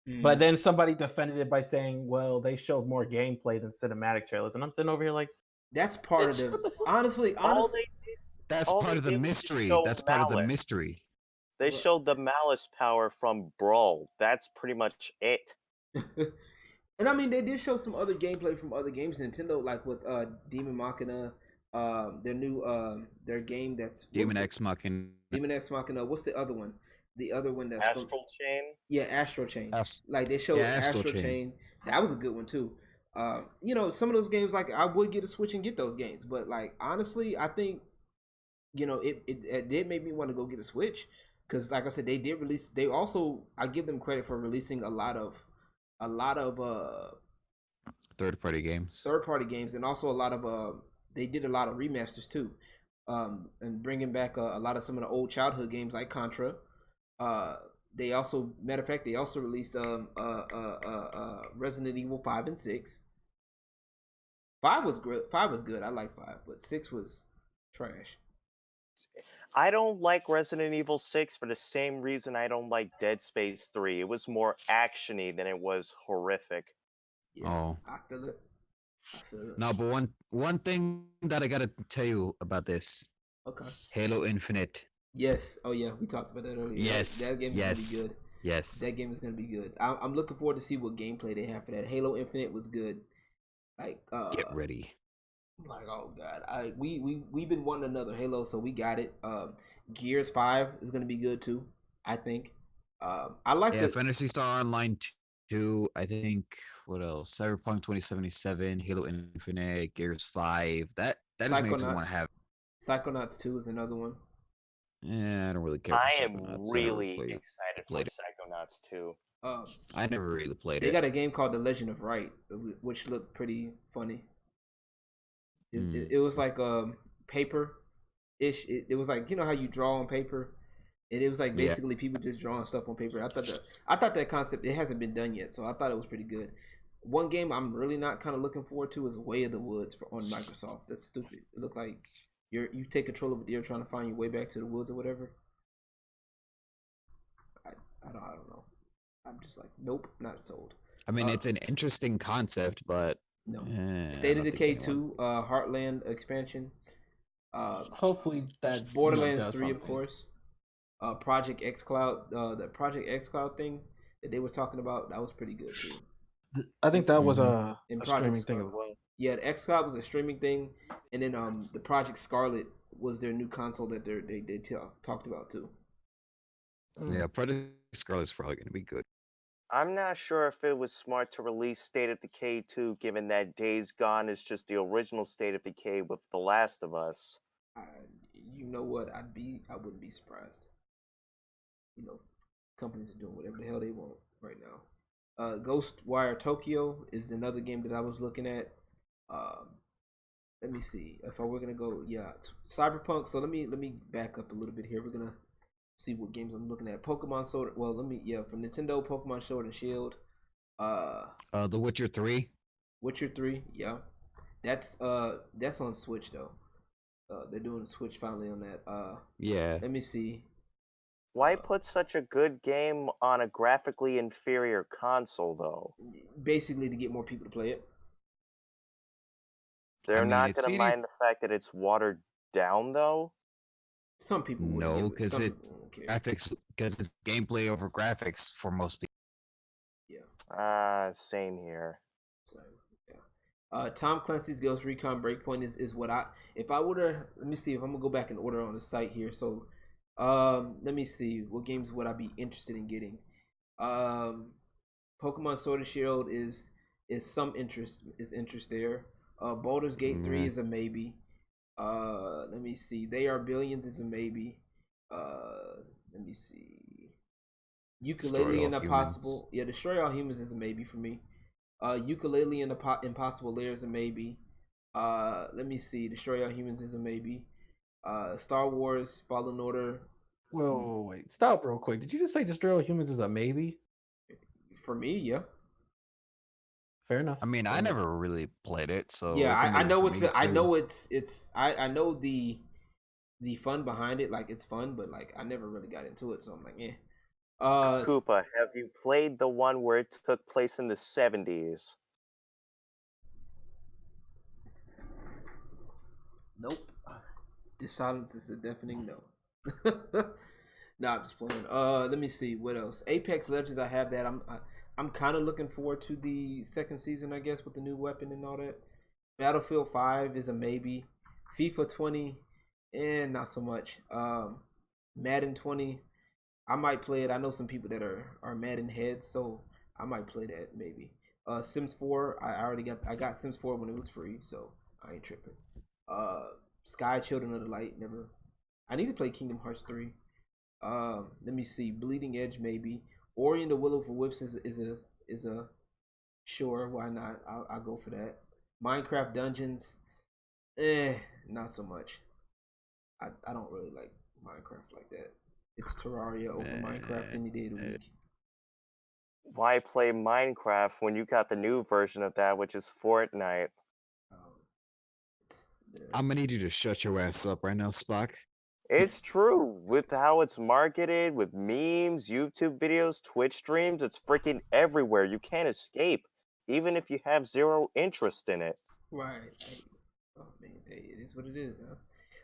But Mm. then somebody defended it by saying, "Well, they showed more gameplay than cinematic trailers," and I'm sitting over here like, That's part of "Bitch, the what the fuck?" honestly, All honest. they That's all part they of the did was just mystery. show That's part of the Malice. mystery. They showed the Malice power from Brawl. That's pretty much it. And I mean, they did show some other gameplay from other games. Nintendo, like with Demon Machina, their new their game that's Demon X Machina. Demon X Machina. What's the other one? The other one that's from Astral Chain. yeah, Astro Chain. Ast- Like they showed yeah, Astral Astro Chain. Chain. That was a good one too. You know, some of those games, like I would get a Switch and get those games, but like honestly, I think you know it did make me want to go get a Switch because, like I said, they did release. They also I give them credit for releasing a lot of Third-party games. third party games and also a lot of they did a lot of remasters too, and bringing back a lot of some of the old childhood games like Contra. They also, matter of fact, they also released Resident Evil 5 and 6. 5 was good. 5 was good. I like 5, but 6 was trash. I don't like Resident Evil 6 for the same reason I don't like Dead Space 3. It was more actiony than it was horrific. Yeah, Oh. I feel it. I feel it. No, but one thing that I gotta tell you about this. Okay. Halo Infinite. Yes. Oh yeah, we talked about that earlier. Yes. That game is yes. gonna be good. Yes. That game is gonna be good. I'm looking forward to see what gameplay they have for that. Halo Infinite was good. Like Get ready. Like oh god, we've been wanting another Halo, so we got it. Gears 5 is gonna be good too. I think. I like Yeah, the Fantasy Star Online 2. I think what else? Cyberpunk 2077, Halo Infinite, Gears 5. That just makes me want Psychonauts. to have. Psychonauts 2 is another one. Yeah, I don't really care for I am Psychonauts. really excited for played it. Psychonauts 2. I never really played They it. got a game called The Legend of Right, which looked pretty funny. It was like paper ish. It was like, you know how you draw on paper, and it was like basically people just drawing stuff on paper. I thought that concept, it hasn't been done yet, so I thought it was pretty good. One game I'm really not kind of looking forward to is Way of the Woods on Microsoft. That's stupid. It looked like you take control of a deer trying to find your way back to the woods or whatever. I don't know. I'm just like, nope, not sold. I mean, it's an interesting concept, but no. I State of don't think Decay anyone- 2, Heartland expansion. Hopefully that Borderlands does 3, of something. course. Project X Cloud, the Project X Cloud thing that they were talking about, that was pretty good too. I think that was Mhm. a In streaming Project thing as Scarlet. well. Yeah, the X Cloud was a streaming thing, and then the Project Scarlet was their new console that they talked about too. Yeah, Project Scarlet's probably going to be good. I'm not sure if it was smart to release State of Decay 2, given that Days Gone is just the original State of Decay with The Last of Us. You know what? I wouldn't be surprised. You know, companies are doing whatever the hell they want right now. Ghostwire Tokyo is another game that I was looking at. Let me see if we're gonna go. Yeah, Cyberpunk. So let me back up a little bit here. We're gonna see what games I'm looking at. Pokemon Sword. Well, from Nintendo, Pokemon Sword and Shield. The Witcher 3. Witcher 3. Yeah, that's on Switch though. They're doing Switch finally on that. Yeah. Let me see. Why put such a good game on a graphically inferior console, though? Basically, to get more people to play it. They're not it's going to CD mind the fact that it's watered down, though? Some people wouldn't No, give it. because Some it's people won't care. graphics. Because it's gameplay over graphics for most people. Yeah. Same here. So yeah. Tom Clancy's Ghost Recon Breakpoint is what if I were to, let me see if I'm gonna go back and order on the site here. So let me see what games would I be interested in getting. Pokemon Sword and Shield is some interest there. Baldur's Gate 3 is a maybe. Let me see. They Are Billions is a maybe. Let me see. Ukulele and Impossible. Yeah, Destroy All Humans is a maybe for me. Ukulele and Impossible Lair is a maybe. Let me see. Destroy All Humans is a maybe. Star Wars Fallen Order. Whoa, wait. Stop real quick. Did you just say Destroy All Humans is a maybe? For me, yeah. Fair enough. I mean, I never really played it, so yeah, it's a I maybe know for it's me, I too. know I know the fun behind it, like it's fun, but like I never really got into it, so I'm like, Uh, s- Koopa, have you played the one where it took place in the 70s? nope. This silence is a deafening no. Nah, I'm just playing. Let me see what else. Apex Legends, I have that. I'm kind of looking forward to the second season, I guess, with the new weapon and all that. Battlefield 5 is a maybe. FIFA 20, and not so much. Madden 20, I might play it. I know some people that are Madden heads, so I might play that maybe. Sims 4, I got Sims 4 when it was free, so I ain't tripping. Uh, Sky Children of the Light, never. I need to play Kingdom Hearts 3. Let me see. Bleeding Edge maybe. Ori and the Will of the Wisps is a sure. Why not? I'll go for that. Minecraft Dungeons, not so much. I don't really like Minecraft like that. It's Terraria over Minecraft any day of the week. Why play Minecraft when you got the new version of that, which is Fortnite? It's I'm gonna need you to shut your ass up right now, Spock. It's true. With how it's marketed, with memes, YouTube videos, Twitch streams, it's freaking everywhere. You can't escape, even if you have zero interest in it. right. Hey, oh man, hey, it is what it is. Huh?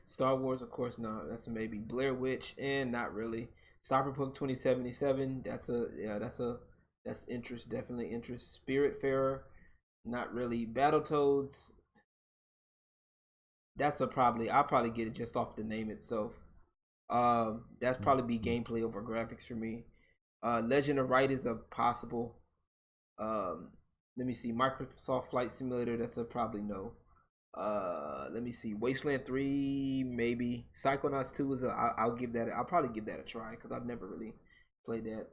Star Wars, of course, no. That's a maybe. Blair Witch, and not really. Cyberpunk 2077. That's interest. Definitely interest. Spiritfarer, not really. Battletoads. That's a probably. I'll probably get it just off the name itself. That's probably be gameplay over graphics for me. Legend of Right is a possible. Um, let me see. Microsoft Flight Simulator. That's a probably no. Let me see. Wasteland 3 maybe. Psychonauts 2 is a. I'll give that. I'll probably give that a try because I've never really played that.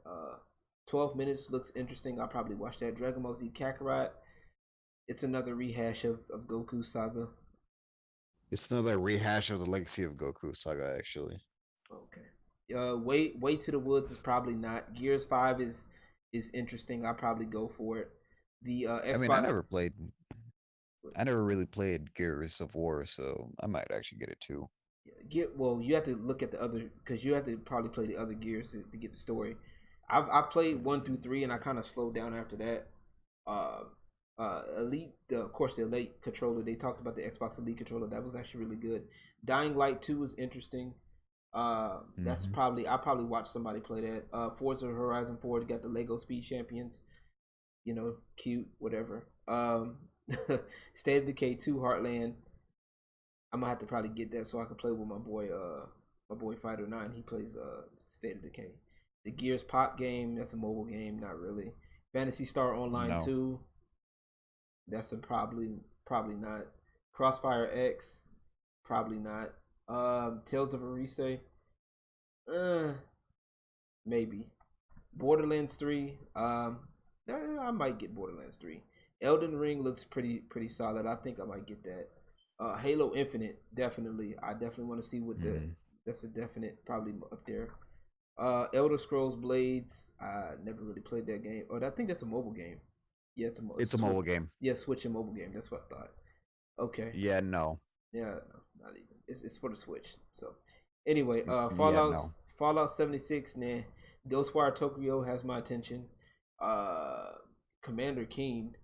12 minutes looks interesting. I'll probably watch that. Dragon Ball Z Kakarot. It's another rehash of Goku Saga. It's another rehash of the Legacy of Goku saga, actually. Okay. Way to the Woods is probably not. Gears 5 is interesting. I'll probably go for it. The Xbox. I mean, I never really played Gears of War, so I might actually get it too. You have to look at the other because you have to probably play the other Gears to get the story. I played 1 through 3 and I kind of slowed down after that. Elite, of course, the Elite controller. They talked about the Xbox Elite controller. That was actually really good. Dying Light 2 is interesting. That's probably I'll probably watch somebody play that. Forza Horizon 4 got the Lego Speed Champions. You know, cute, whatever. State of Decay 2 Heartland. I'm gonna have to probably get that so I can play with my boy Fighter 9. He plays State of Decay. The Gears Pop game, that's a mobile game, not really. Fantasy Star Online 2. That's a probably not. Crossfire X, probably not. Tales of Arise, maybe. Borderlands 3, I might get Borderlands 3. Elden Ring looks pretty solid. I think I might get that. Halo Infinite, definitely. I definitely want to see what that's a definite, probably up there. Elder Scrolls Blades, I never really played that game. I think that's a mobile game. Yeah, it's a mobile game. Yeah, Switch and mobile game. That's what I thought. Okay. Yeah, no. Yeah, no, not even. It's for the Switch. So, anyway, no. Fallout 76. Nah. Ghostwire Tokyo has my attention. Commander Keen.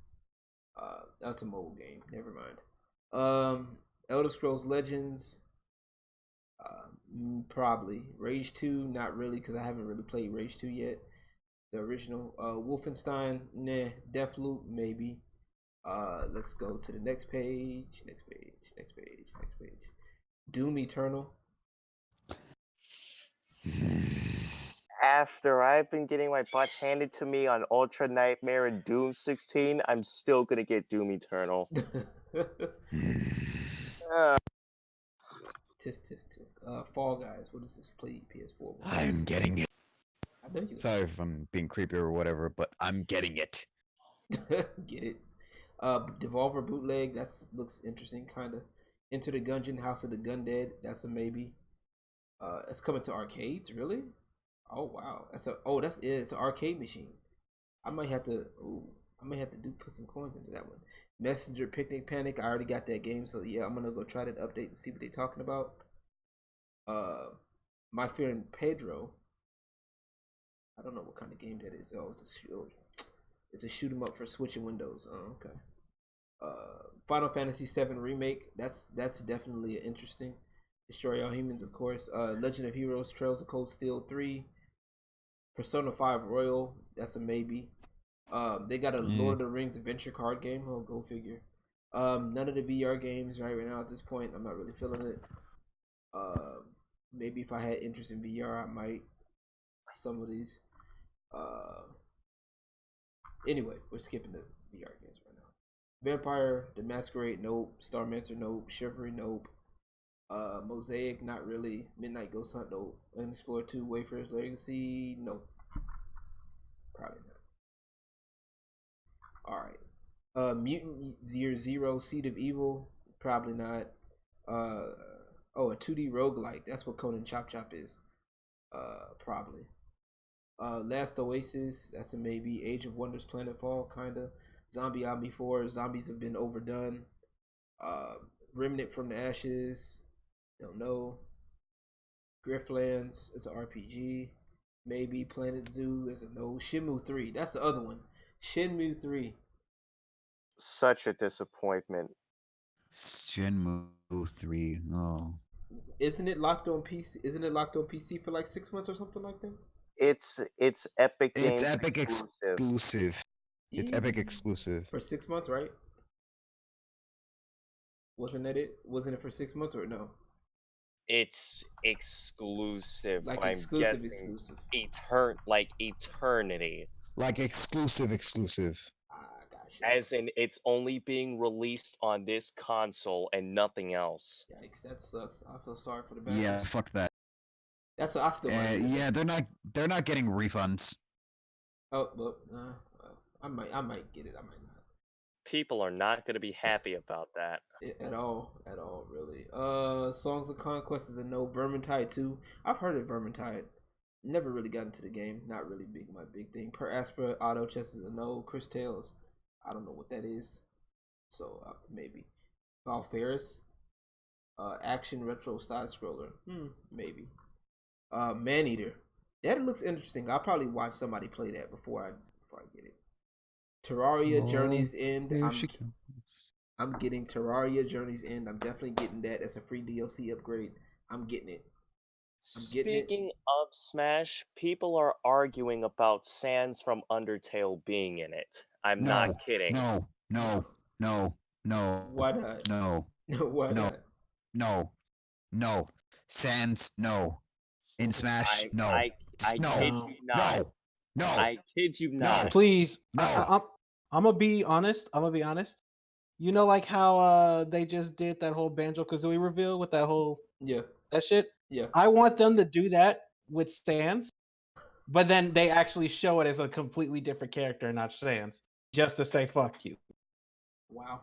That's a mobile game. Never mind. Elder Scrolls Legends. Probably Rage 2. Not really because I haven't really played Rage 2 yet. The original. Wolfenstein. Nah. Deathloop maybe. Let's go to the next page. Next page. Doom Eternal. After I've been getting my butt handed to me on Ultra Nightmare and Doom 16, I'm still gonna get Doom Eternal. Tisk. Fall Guys. What is this? Play PS4. I'm getting it. I know you. Sorry if I'm being creepy or whatever, but I'm getting it. Get it. Devolver Bootleg. Looks interesting, kind of. Enter the Gungeon, House of the Gundead. That's a maybe. It's coming to arcades, really? Oh wow, it's an arcade machine. I might have to put some coins into that one. Messenger Picnic Panic. I already got that game, so yeah, I'm gonna go try that update and see what they're talking about. My Friend Pedro. I don't know what kind of game that is. Oh, it's a shoot 'em up for Switch and Windows. Oh, okay. Final Fantasy VII Remake. That's definitely interesting. Destroy All Humans, of course. Legend of Heroes: Trails of Cold Steel 3. Persona 5 Royal. That's a maybe. They got a Lord of the Rings adventure card game. Oh, go figure. None of the VR games right now at this point. I'm not really feeling it. Maybe if I had interest in VR, I might. Some of these. Anyway, we're skipping the VR games right now. Vampire the Masquerade, nope. Starmancer, nope. Chivalry, nope. Mosaic, not really. Midnight Ghost Hunt, nope. Unexplored 2, Wayfarer's Legacy, nope. Probably not. Alright. Mutant Year Zero, Seed of Evil, probably not. A 2D roguelike. That's what Conan Chop Chop is. Probably. Last Oasis, that's a maybe. Age of Wonders Planetfall, kinda. Zombie Army 4, zombies have been overdone. Remnant from the Ashes, don't know. Griftlands, it's an RPG. Maybe Planet Zoo is a no. Shenmue 3, that's the other one. Shenmue 3. Such a disappointment. Shenmue 3. Oh. Isn't it locked on PC? Isn't it locked on PC for like 6 months or something like that? It's Epic It's Games Epic exclusive. exclusive. It's Epic exclusive. For 6 months, right? Wasn't that it? Wasn't it for 6 months or no? It's exclusive. Like I'm exclusive, guessing exclusive. like eternity. Like exclusive. Ah, gotcha. As in, it's only being released on this console and nothing else. Yikes, that sucks. I feel sorry for the backers. Yeah, fuck that. That's I still might get it. Yeah, they're not getting refunds. Oh, well, I might get it. I might not. People are not going to be happy about that. At all, really. Songs of Conquest is a no. Vermintide 2. I've heard of Vermintide. Never really got into the game. Not really my big thing. Per Aspera Auto Chess is a no. Chris Tales, I don't know what that is. So maybe. Val Ferris. Action retro side scroller. Maybe. Maneater. That looks interesting. I'll probably watch somebody play that before I get it. Terraria Journey's End. I'm getting Terraria Journey's End. I'm definitely getting that. That's a free DLC upgrade. I'm getting it. Speaking of Smash, people are arguing about Sans from Undertale being in it. I'm not kidding. No. Why not? No. Why not? No. Sans, no. In Smash, no. I kid you not. No. I kid you not. Please. No. I'm gonna be honest. You know, like how they just did that whole Banjo Kazooie reveal with that whole that shit. Yeah. I want them to do that with Sans, but then they actually show it as a completely different character, not Sans, just to say fuck you. Wow.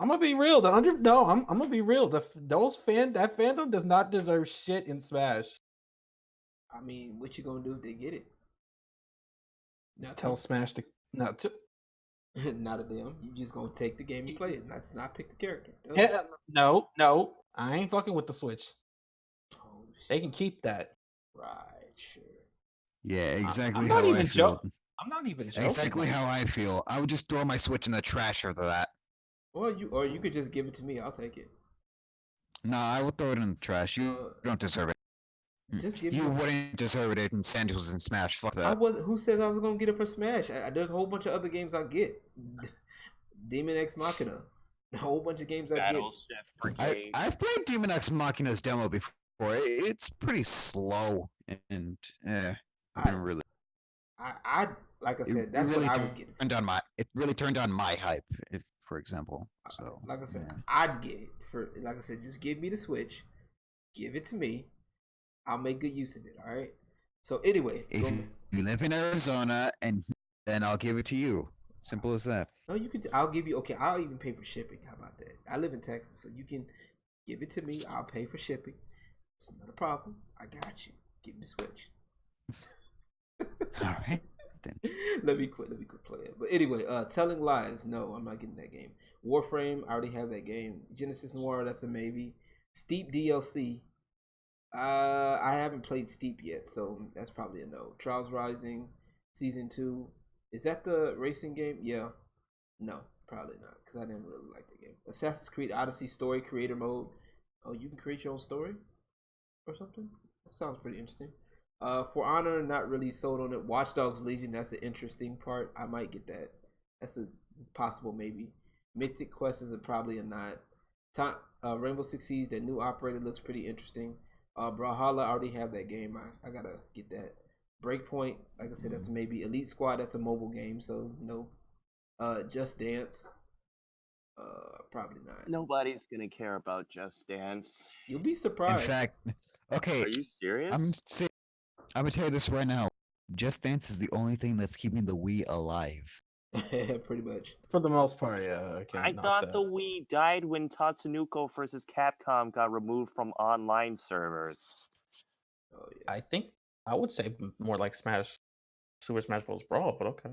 I'm gonna be real. I'm gonna be real. That fandom does not deserve shit in Smash. I mean, what you gonna do if they get it? Tell Smash to not to. Not a damn. You just gonna take the game and play it, not pick the character. Yeah, no. I ain't fucking with the Switch. Oh, they can keep that. Right, sure. Yeah, exactly I'm how not even I feel. I'm not even joking. Exactly how I feel. I would just throw my Switch in the trash after that. Or you could just give it to me. I'll take it. No, I would throw it in the trash. You don't deserve it. Just give you me. wouldn't deserve it in San Jose and Smash. Fuck that. Who says I was gonna get it for Smash? There's a whole bunch of other games I get. Demon X Machina. A whole bunch of games I get. I've played Demon X Machina's demo before. It's pretty slow and really. I like I said, that's really what I would get. It really turned on my hype, for example. So like I said, I'd get it for. Like I said, just give me the Switch, give it to me. I'll make good use of it. All right. So anyway, if you live in Arizona, and then I'll give it to you. Simple as that. No, you can. I'll give you. Okay, I'll even pay for shipping. How about that? I live in Texas, so you can give it to me. I'll pay for shipping. It's not a problem. I got you. Give me the Switch. All right. Then. Let me quit playing. But anyway, Telling Lies. No, I'm not getting that game. Warframe. I already have that game. Genesis Noir. That's a maybe. Steep DLC. I haven't played Steep yet, so that's probably a no. Trials Rising Season 2. Is that the racing game? Yeah. No, probably not, because I didn't really like the game. Assassin's Creed Odyssey Story Creator Mode. Oh, you can create your own story or something? That sounds pretty interesting. For Honor, not really sold on it. Watch Dogs Legion, that's the interesting part. I might get that. That's a possible maybe. Mythic Quest is probably a not. Rainbow Six Siege, that new operator looks pretty interesting. Brawlhalla, I already have that game. I gotta get that. Breakpoint, like I said, that's maybe. Elite Squad, that's a mobile game, so no. Just Dance, probably not. Nobody's gonna care about Just Dance. You'll be In surprised. fact, okay, Are you serious? I'm gonna tell you this right now. Just Dance is the only thing that's keeping the Wii alive. Pretty much. For the most part, yeah. I can't I knock thought that. the Wii died when Tatsunoko vs. Capcom got removed from online servers. Oh yeah. I think I would say more like Super Smash Bros. Brawl, but okay.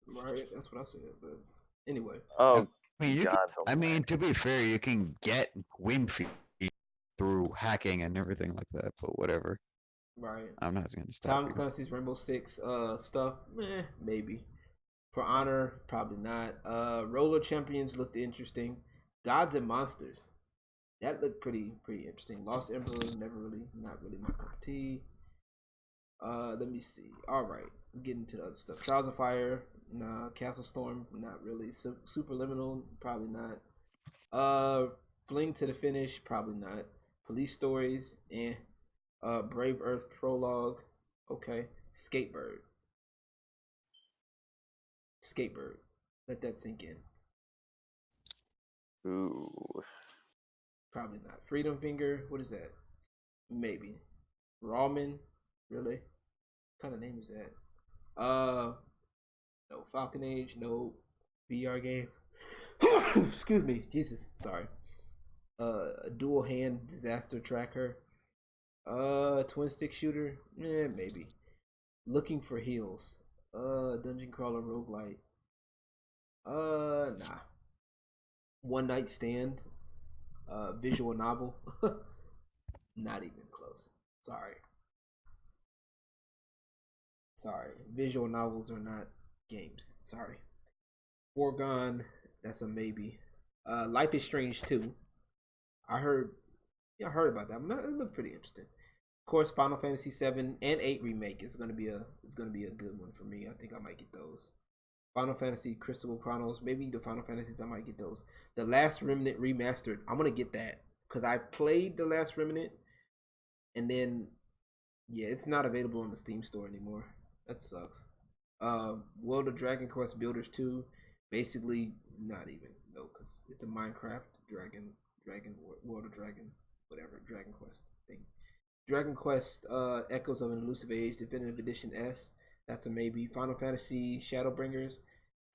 Right, that's what I said. But anyway, Oh, I mean, God, the lag. to be fair, you can get Win feed through hacking and everything like that, but whatever. right. I'm not gonna stop Tom you. Clancy's Rainbow Six stuff, maybe. For Honor, probably not. Roller Champions looked interesting. Gods and Monsters, that looked pretty interesting. Lost Emperor, not really my cup of tea. Let me see. All right, getting to the other stuff. Trials of Fire, nah. Castle Storm, not really. Superliminal, probably not. Fling to the Finish, probably not. Police Stories, Brave Earth Prologue, okay. Skatebird. Let that sink in. Ooh. Probably not. Freedom Finger, what is that? Maybe. Rawman, really? What kind of name is that? No. Falcon Age, no. VR game. Excuse me, Jesus, sorry. Dual hand disaster tracker. Twin stick shooter, maybe. Looking for heals. Dungeon crawler roguelite. Nah. One night stand. Visual novel. Not even close. Sorry. Visual novels are not games. Sorry. Foregone, that's a maybe. Life is Strange 2. I heard about that. It looked pretty interesting. Of course, Final Fantasy 7 and 8 remake is gonna be a good one for me. I think I might get those. Final Fantasy Crystal Chronicles, maybe the Final Fantasies, I might get those. The Last Remnant remastered, I'm gonna get that because I played the Last Remnant, and then it's not available on the Steam store anymore. That sucks. World of Dragon Quest Builders 2, basically not even because it's a Minecraft Dragon World of Dragon, whatever Dragon Quest thing. Dragon Quest Echoes of an Elusive Age Definitive Edition S, that's a maybe. Final Fantasy Shadowbringers,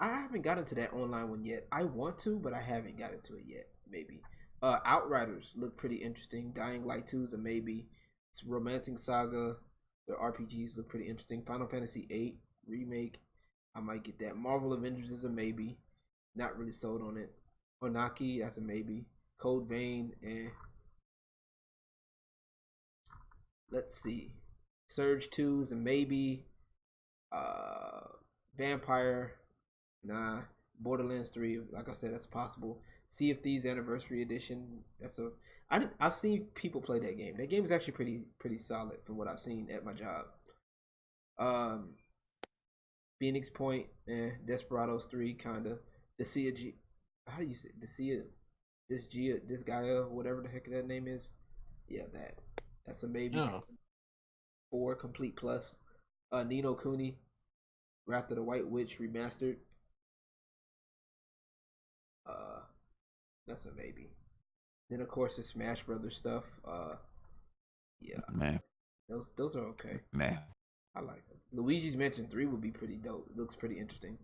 I haven't gotten to that online one yet. I want to, but I haven't gotten to it yet. Maybe. Outriders look pretty interesting. Dying Light 2 is a maybe. It's Romancing Saga, the RPGs look pretty interesting. Final Fantasy 8 remake, I might get that. Marvel Avengers is a maybe. Not really sold on it. Onaki, that's a maybe. Code Vein, let's see. Surge 2 is a maybe. Vampire, nah. Borderlands 3, like I said, that's possible. Sea of Thieves Anniversary Edition, I've seen people play that game. That game is actually pretty solid from what I've seen at my job. Phoenix Point, Desperados 3, kinda. How do you say this guy, whatever the heck that name is. Yeah, that's a maybe. Oh. 4 complete plus. Nino Kuni, Wrath of the White Witch remastered. That's a maybe. Then of course the Smash Brothers stuff. Yeah. Man. Those are okay. Man. I like them. Luigi's Mansion 3 would be pretty dope. It looks pretty interesting.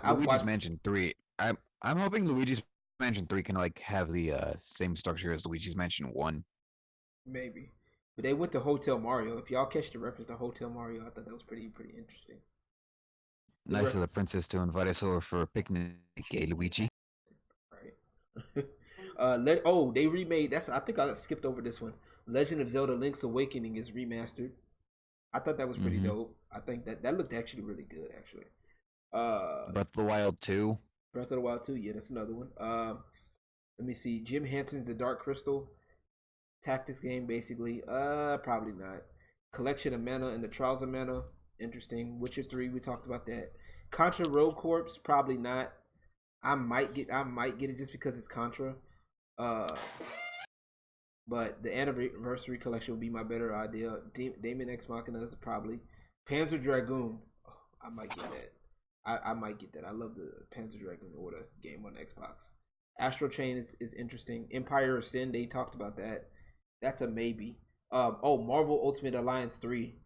Luigi's Mansion 3. I'm hoping Luigi's Mansion 3 can like have the same structure as Luigi's Mansion 1. Maybe. But they went to Hotel Mario. If y'all catch the reference to Hotel Mario, I thought that was pretty interesting. Nice of the princess to invite us over for a picnic, eh, Luigi? Right. They remade. I think I skipped over this one. Legend of Zelda: Link's Awakening is remastered. I thought that was pretty dope. I think that looked actually really good. Actually, Breath of the Wild 2. Breath of the Wild 2, yeah, that's another one. Let me see. Jim Henson's The Dark Crystal tactics game, basically. Probably not. Collection of Mana and the Trials of Mana, interesting. Witcher 3, we talked about that. Contra Rogue Corps, probably not. I might get it just because it's Contra. But the Anniversary Collection would be my better idea. Damon X Machina is probably. Panzer Dragoon, oh, I might get that. I might get that. I love the Panzer Dragoon Order game on Xbox. Astro Chain is interesting. Empire of Sin, they talked about that. That's a maybe. Marvel Ultimate Alliance 3.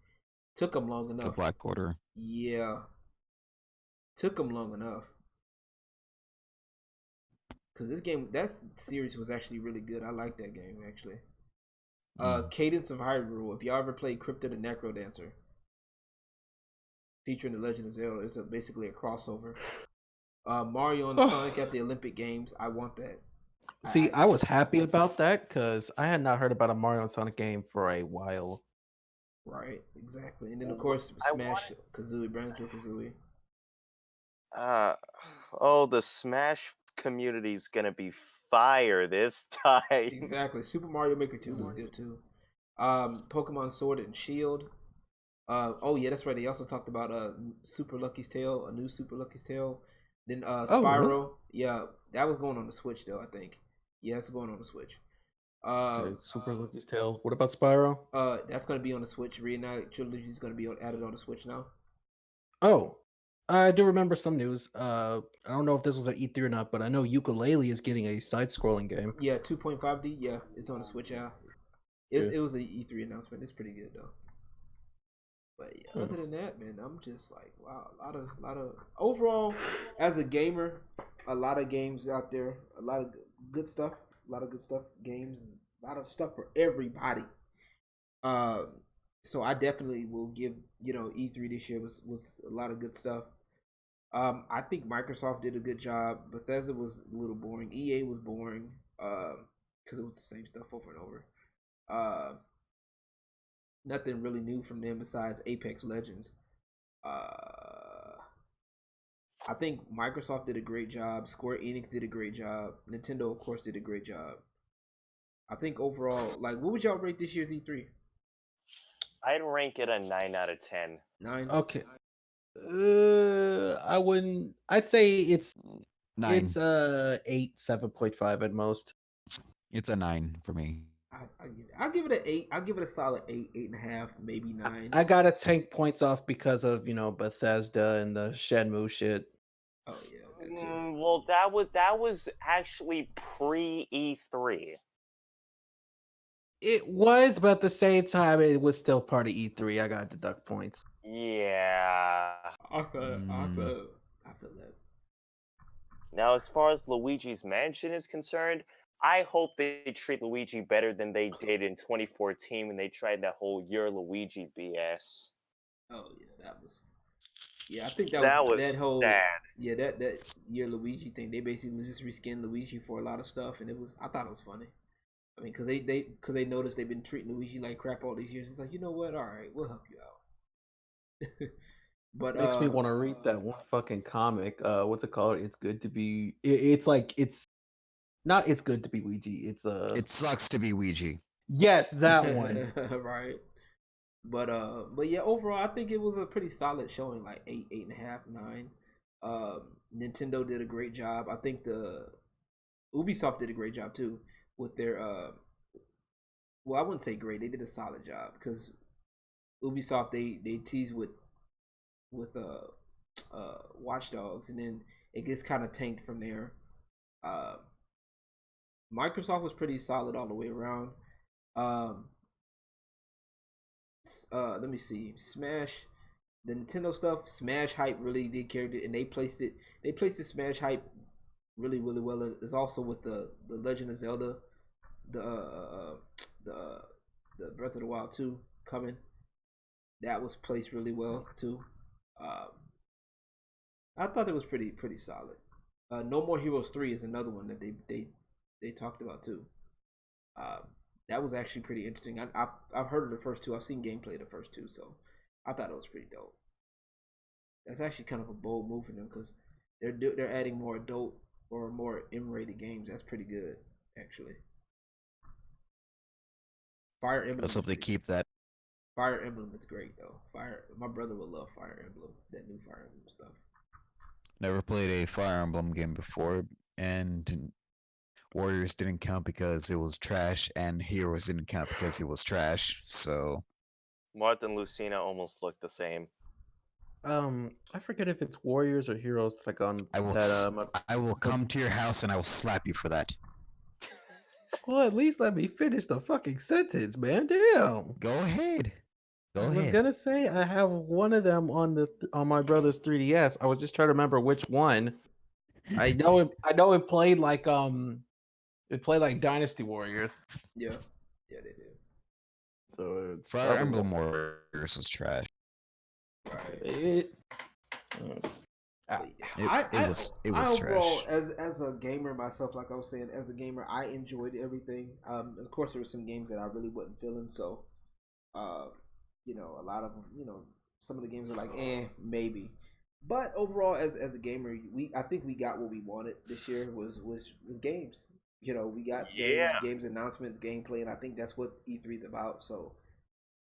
Took them long enough. The Black Order. Yeah. Took them long enough. Because that series was actually really good. I like that game, actually. Cadence of Hyrule. If y'all ever played Crypto the Necro Dancer, featuring the Legend of Zelda, it's basically a crossover. Mario and Sonic at the Olympic Games. I want that. See, I was happy about that because I had not heard about a Mario and Sonic game for a while. Right, exactly. And then of course Smash Kazooie, Banjo-Kazooie. The Smash community's gonna be fire this time. Exactly. Super Mario Maker 2 was good too. Pokemon Sword and Shield. That's right. They also talked about Super Lucky's Tale, a new Super Lucky's Tale. Then Spyro. Really? Yeah, that was going on the Switch though, I think. Yeah, it's going on the Switch. Super Lucky's Tale. What about Spyro? That's gonna be on the Switch. Reignited Trilogy is gonna be added on the Switch now. Oh, I do remember some news. I don't know if this was at E3 or not, but I know Ukulele is getting a side-scrolling game. Yeah, 2.5D. Yeah, it's on the Switch. Yeah, it was an E3 announcement. It's pretty good though. But yeah, other than that, man, I'm just like, wow, a lot of overall, as a gamer, a lot of games out there, a lot of good stuff, games, a lot of stuff for everybody. So I definitely will give, E3 this year was a lot of good stuff. I think Microsoft did a good job. Bethesda was a little boring. EA was boring, because it was the same stuff over and over. Nothing really new from them besides Apex Legends. I think Microsoft did a great job. Square Enix did a great job. Nintendo, of course, did a great job. I think overall, like, what would y'all rate this year's E3? I'd rank it a 9 out of 10. 9? Okay. I wouldn't. I'd say it's 9. It's 8, 7.5 at most. It's a 9 for me. I'll give it an 8. I'll give it a solid 8, 8.5, maybe 9. I gotta take points off because of Bethesda and the Shenmue shit. Oh yeah, that too. Well, that was actually pre E3. It was, but at the same time, it was still part of E3. I gotta deduct points. Yeah. I feel that. Now, as far as Luigi's Mansion is concerned, I hope they treat Luigi better than they did in 2014 when they tried that whole Your Luigi BS. Oh yeah, that was. Yeah, I think that was that whole sad. Yeah, that Your Luigi thing. They basically just reskinned Luigi for a lot of stuff, and I thought it was funny. I mean, because they noticed they've been treating Luigi like crap all these years. It's like, you know what? All right, we'll help you out. But Makes me want to read that one fucking comic. What's it called? It's good to be. It's like it's not. It's good to be Ouija. It's It sucks to be Ouija. Yes, that one. Right. But yeah, overall, I think it was a pretty solid showing, like 8, 8.5, 9. Nintendo did a great job. I think the Ubisoft did a great job too with their well, I wouldn't say great. They did a solid job because Ubisoft they teased with Watch Dogs, and then it gets kind of tanked from there. Microsoft was pretty solid all the way around. Let me see. Smash, the Nintendo stuff. Smash hype really did carry it, and they placed the Smash hype really, really well. It's also with the Legend of Zelda, the Breath of the Wild 2 coming. That was placed really well too. I thought it was pretty solid. No More Heroes 3 is another one that they talked about too. That was actually pretty interesting. I've heard of the first two. I've seen gameplay of the first two, so I thought it was pretty dope. That's actually kind of a bold move for them because they're adding more adult or more M-rated games. That's pretty good, actually. Fire Emblem. Let's hope they keep that. Fire Emblem is great though. My brother would love Fire Emblem. That new Fire Emblem stuff. Never played a Fire Emblem game before, and Warriors didn't count because it was trash, and Heroes didn't count because it was trash. So Martin Lucina almost looked the same. I forget if it's Warriors or Heroes. Like on I will, that. I will come to your house and I will slap you for that. Well, at least let me finish the fucking sentence, man. Damn. Go ahead. Go I was ahead. gonna say I have one of them on my brother's 3DS. I was just trying to remember which one. I know it. I know it played like Dynasty Warriors. Yeah, they did. So Fire Emblem Warriors was trash. It, It was overall, trash. as a gamer myself, like I was saying, as a gamer, I enjoyed everything. Of course, there were some games that I really wasn't feeling. So, a lot of them, some of the games are like, maybe. But overall, as a gamer, I think we got what we wanted this year was games. We got games announcements, gameplay, and I think that's what E3 is about. So,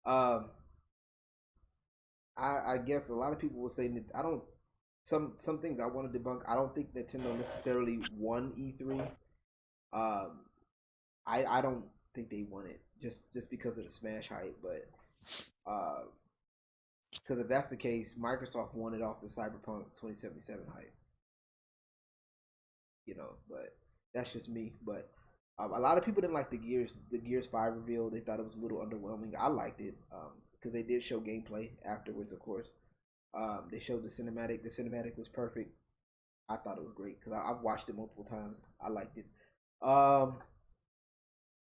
I guess a lot of people will say that I don't. Some things I want to debunk. I don't think Nintendo necessarily won E3. I don't think they won it just because of the Smash hype, but because if that's the case, Microsoft won it off the Cyberpunk 2077 hype. But that's just me. But a lot of people didn't like the Gears 5 reveal. They thought it was a little underwhelming. I liked it because they did show gameplay afterwards, of course. They showed the cinematic. The cinematic was perfect. I thought it was great because I've watched it multiple times. I liked it.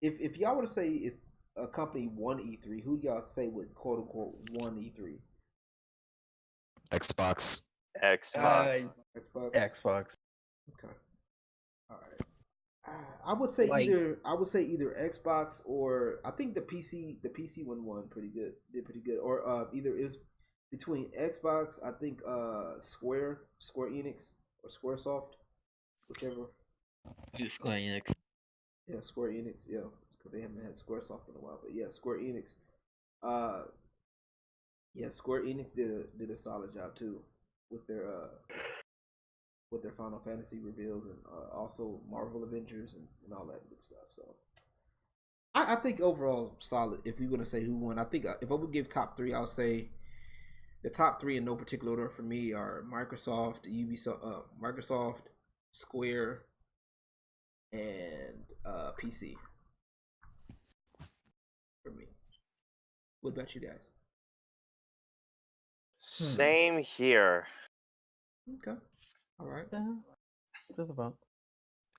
If y'all were to say if a company won E3, who y'all say would quote unquote won E3? Xbox. Xbox. Xbox. Okay. All right. I would say either Xbox or I think the PC one won pretty good. Did pretty good. Or either it was between Xbox, I think Square Enix or SquareSoft, whichever. Square Enix. Yeah, Square Enix. Yeah, because they haven't had SquareSoft in a while. But yeah, Square Enix. Square Enix did a solid job too with their Final Fantasy reveals and also Marvel Avengers and all that good stuff. So I think overall solid. If we want to say who won, I think if I would give top three, I'll say the top three in no particular order for me are Microsoft, Microsoft, Square, and PC. For me. What about you guys? Same here. Okay. All right. Just about.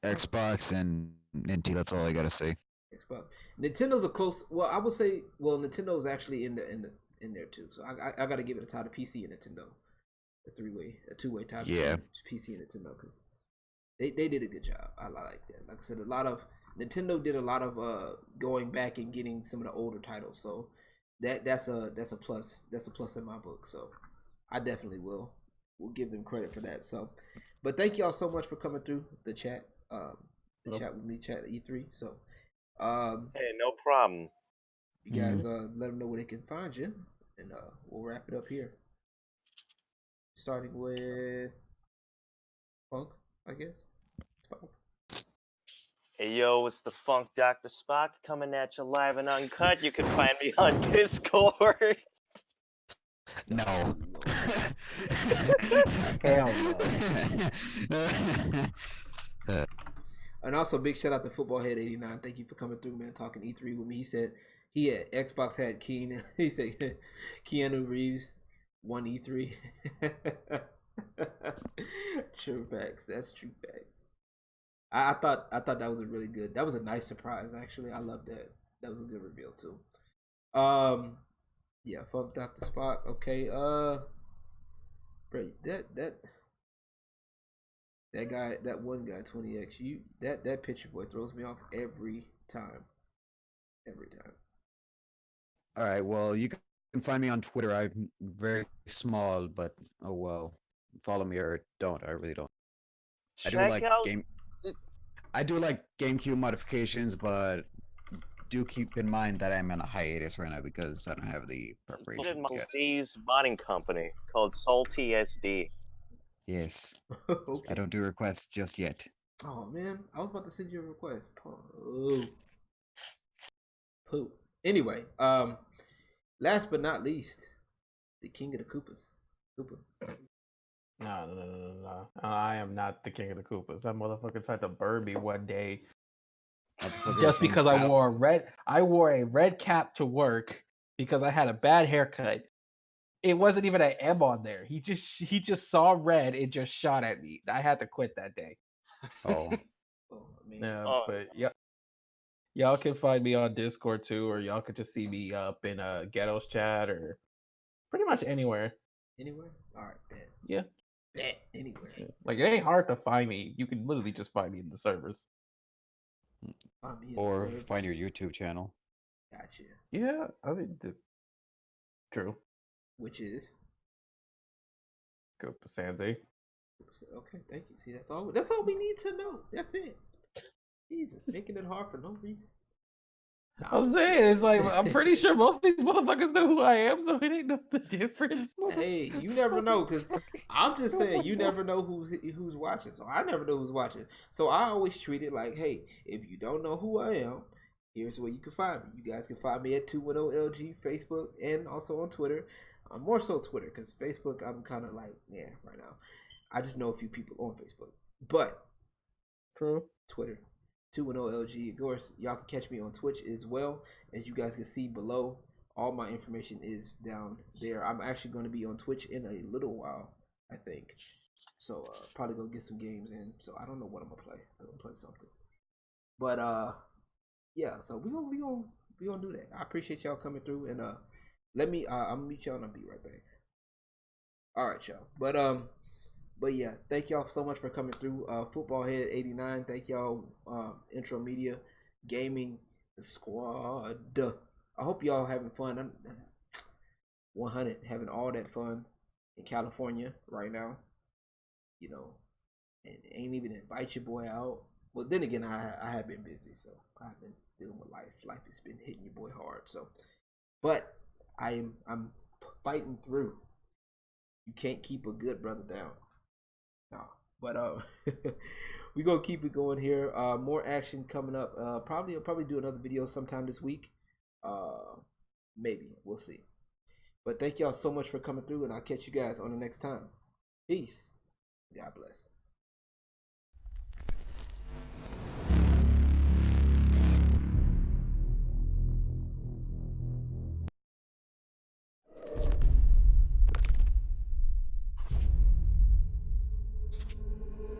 Xbox and Nintendo. That's all I gotta say. Xbox. Nintendo's a close. Well, I would say. Well, Nintendo's actually in there too. So I got to give it a tie to PC and Nintendo. A two-way tie between PC and Nintendo because they did a good job. I like that. Like I said, Nintendo did a lot of going back and getting some of the older titles. So that's a plus. That's a plus in my book. So I definitely will give them credit for that. So, but thank y'all so much for coming through the chat. Chat with me, chat E3. So, hey, no problem. You guys let them know where they can find you, and we'll wrap it up here. Starting with Funk, I guess. Spock. Hey yo, it's the Funk Dr. Spock coming at you live and uncut. You can find me on Discord. No. Hell no. And also, big shout out to Footballhead89. Thank you for coming through, man. Talking E3 with me. He said he had Xbox had Keen. He said Keanu Reeves won E3. True facts. That's true facts. I thought that was that was a nice surprise. Actually, I love that. That was a good reveal too. Yeah, fuck Dr. Spock. Okay, bro, that guy, that one guy, 20x, that picture boy throws me off every time. every time. All right. Well, you can find me on Twitter. I'm very small, but oh well. Follow me or don't. I really don't. I do Check like out. game. I do like GameCube modifications, but do keep in mind that I'm on a hiatus right now because I don't have the preparations yet. Z's modding company called Salty SD. Yes, Okay. I don't do requests just yet. Oh man, I was about to send you a request. Poop. Anyway, last but not least, the king of the Koopas. Koopa. No. I am not the king of the Koopas. That motherfucker tried to burn me one day just because I wore a red cap to work because I had a bad haircut. It wasn't even an M on there. He just saw red and just shot at me. I had to quit that day. Oh, But yeah. Y'all can find me on Discord too, or y'all could just see me up in Ghetto's chat or pretty much anywhere. Anywhere? All right, bet. Yeah. Bet anywhere. Yeah. Like it ain't hard to find me. You can literally just find me in the servers. or find your YouTube channel. Gotcha. Yeah, I mean, true. Which is Go to Sanzay. okay. Thank you. See, that's all we need to know. That's it. Jesus, making it hard for no reason. I was saying, it's like I'm pretty sure most of these motherfuckers know who I am, so it ain't nothing different. Hey, you never know, because I'm just saying you never know who's watching. So I never know who's watching. So I always treat it like, hey, if you don't know who I am, here's where you can find me. You guys can find me at 210LG, Facebook, and also on Twitter. More so Twitter, because Facebook, I'm kind of like, yeah, right now. I just know a few people on Facebook. But True. Twitter, 210LG. Of course, y'all can catch me on Twitch as well. As you guys can see below, all my information is down there. I'm actually going to be on Twitch in a little while, I think. So probably go get some games in. So I don't know what I'm gonna play. I'm gonna play something. But yeah. So we gonna do that. I appreciate y'all coming through, and let me. I'm gonna meet y'all, and I'll be right back. All right, y'all. But yeah, thank y'all so much for coming through. Football Head 89. Thank y'all. Intro Media, Gaming, the squad. I hope y'all having fun. I'm 100 having all that fun in California right now. You know, and ain't even invite your boy out. Well, then again, I have been busy, so I've been dealing with life. Life has been hitting your boy hard. So, but I'm fighting through. You can't keep a good brother down. No, but we gonna keep it going here. More action coming up. I'll probably do another video sometime this week. Maybe we'll see. But thank y'all so much for coming through, and I'll catch you guys on the next time. Peace. God bless.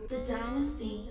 The Dynasty